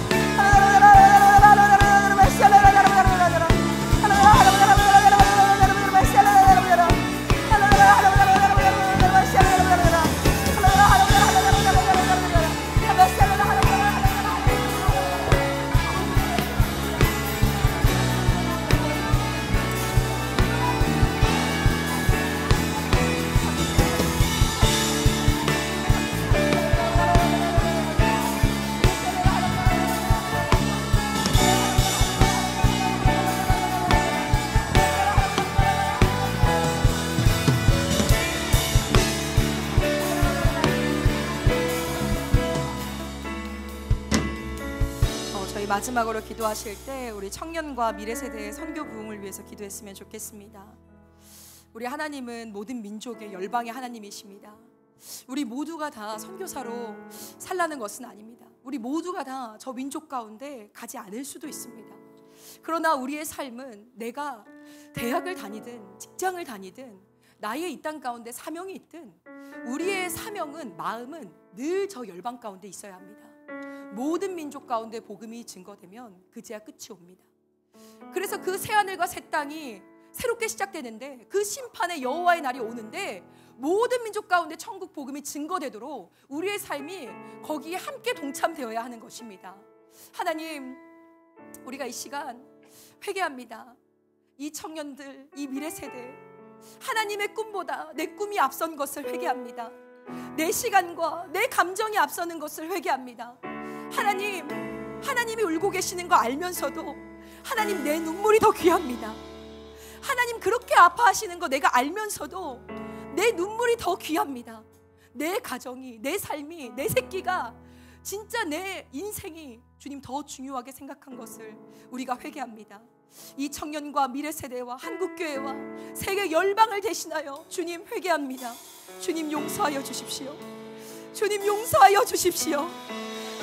마지막으로 기도하실 때 우리 청년과 미래 세대의 선교 부흥을 위해서 기도했으면 좋겠습니다. 우리 하나님은 모든 민족의 열방의 하나님이십니다. 우리 모두가 다 선교사로 살라는 것은 아닙니다. 우리 모두가 다 저 민족 가운데 가지 않을 수도 있습니다. 그러나 우리의 삶은 내가 대학을 다니든 직장을 다니든 나의 이 땅 가운데 사명이 있든 우리의 사명은, 마음은 늘 저 열방 가운데 있어야 합니다. 모든 민족 가운데 복음이 증거되면 그제야 끝이 옵니다. 그래서 그 새하늘과 새 땅이 새롭게 시작되는데, 그 심판의 여호와의 날이 오는데 모든 민족 가운데 천국 복음이 증거되도록 우리의 삶이 거기에 함께 동참되어야 하는 것입니다. 하나님, 우리가 이 시간 회개합니다. 이 청년들, 이 미래 세대, 하나님의 꿈보다 내 꿈이 앞선 것을 회개합니다. 내 시간과 내 감정이 앞서는 것을 회개합니다. 하나님, 하나님이 울고 계시는 거 알면서도 하나님, 내 눈물이 더 귀합니다. 하나님, 그렇게 아파하시는 거 내가 알면서도 내 눈물이 더 귀합니다. 내 가정이, 내 삶이, 내 새끼가, 진짜 내 인생이 주님 더 중요하게 생각한 것을 우리가 회개합니다. 이 청년과 미래 세대와 한국교회와 세계 열방을 대신하여 주님 회개합니다. 주님 용서하여 주십시오. 주님 용서하여 주십시오.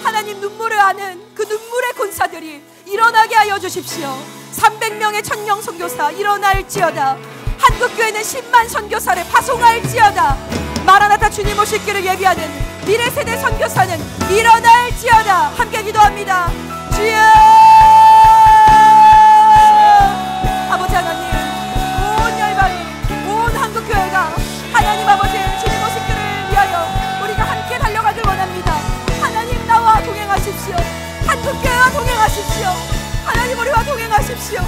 하나님, 눈물을 아는 그 눈물의 군사들이 일어나게 하여 주십시오. 300명의 천명 선교사 일어날지어다. 한국교회는 10만 선교사를 파송할지어다. 마라나타 주님 오실 길을 예비하는 미래세대 선교사는 일어날지어다. 함께 기도합니다. 주여, 아버지 하나님, 온 열방이, 온 한국교회가 하나님 아버지 주님 오실 길을 위하여 우리가 함께 달려가길 원합니다. 하나님, 나와 동행하십시오. 한국교회와 동행하십시오. 하나님, 우리와 동행하십시오.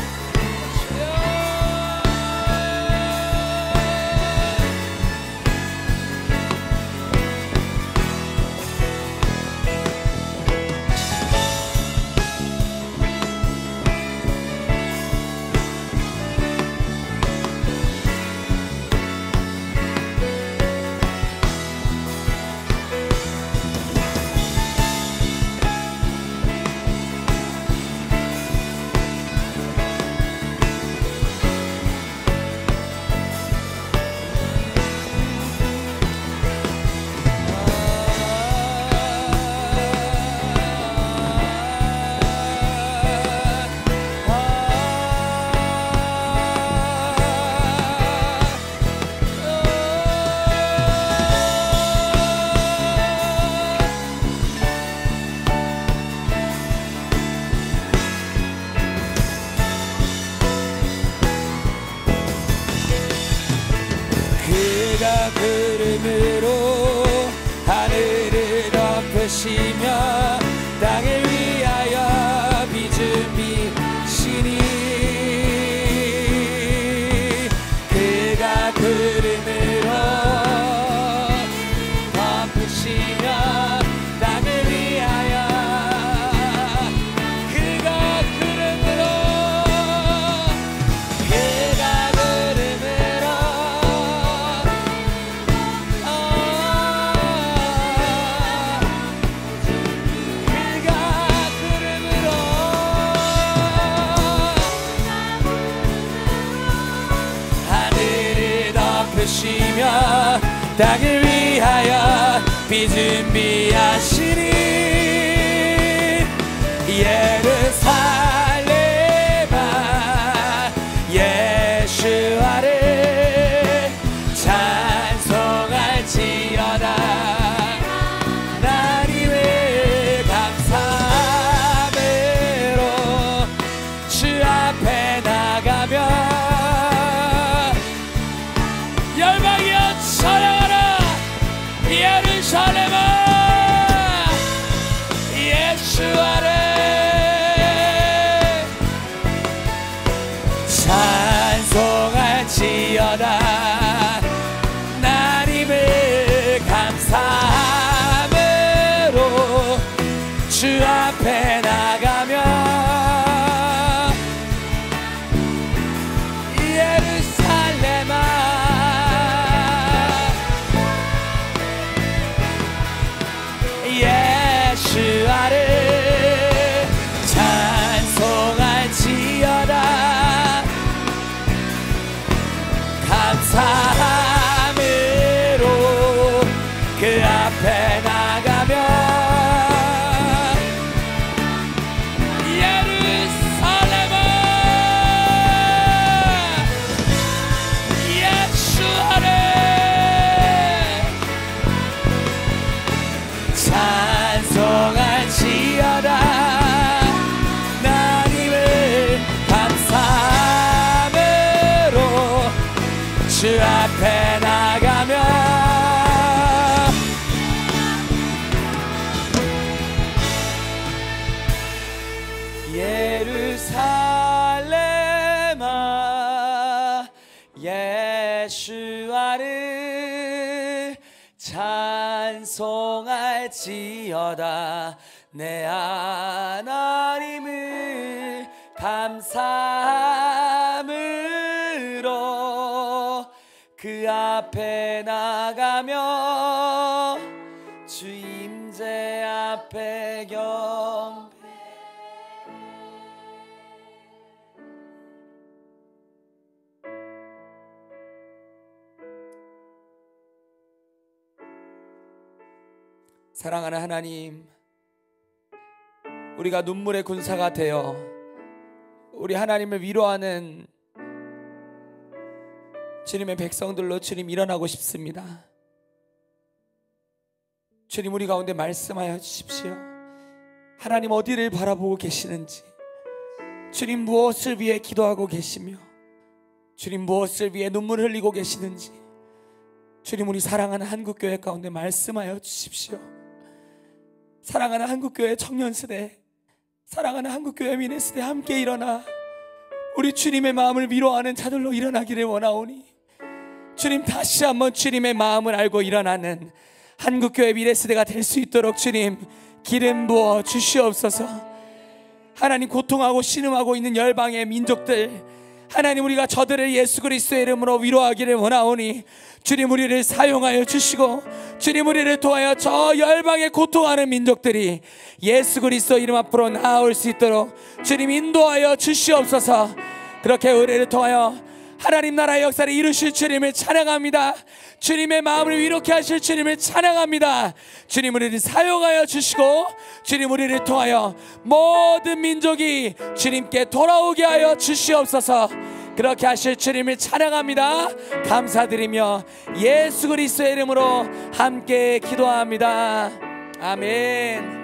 구름으로 하늘을 덮으시며 땅을 위하여 비 준비시니 그가 구름으로 덮으시며 땅을 위하여 그가 구름으로 땅을 위하여 비 준비하시니 예루살렘아 예수와를 찬송할지어다. 하나님을 감사함으로 주 앞에 나가며 예루살렘아 예수와를 찬송할지어다. 하나님을 감사함으로 주 앞에 나가며 예루살렘아 예수와를 찬송할지어다. 예수와를 찬송할지어다. 내 하나님을 감사함으로 그 앞에 나가며 주 임재 앞에 경배. 사랑하는 하나님, 우리가 눈물의 군사가 되어 우리 하나님을 위로하는 주님의 백성들로 주님 일어나고 싶습니다. 주님, 우리 가운데 말씀하여 주십시오. 하나님 어디를 바라보고 계시는지, 주님 무엇을 위해 기도하고 계시며, 주님 무엇을 위해 눈물을 흘리고 계시는지, 주님 우리 사랑하는 한국교회 가운데 말씀하여 주십시오. 사랑하는 한국교회 청년세대, 사랑하는 한국교회 미래세대 함께 일어나 우리 주님의 마음을 위로하는 자들로 일어나기를 원하오니, 주님 다시 한번 주님의 마음을 알고 일어나는 한국교회 미래세대가 될 수 있도록 주님 기름 부어 주시옵소서. 하나님, 고통하고 신음하고 있는 열방의 민족들, 하나님 우리가 저들을 예수 그리스도의 이름으로 위로하기를 원하오니 주님 우리를 사용하여 주시고, 주님 우리를 통하여 저 열방에 고통하는 민족들이 예수 그리스도 이름 앞으로 나아올 수 있도록 주님 인도하여 주시옵소서. 그렇게 우리를 통하여 하나님 나라의 역사를 이루실 주님을 찬양합니다. 주님의 마음을 위로케 하실 주님을 찬양합니다. 주님 우리를 사용하여 주시고, 주님 우리를 통하여 모든 민족이 주님께 돌아오게 하여 주시옵소서. 그렇게 하실 주님을 찬양합니다. 감사드리며 예수 그리스도의 이름으로 함께 기도합니다. 아멘.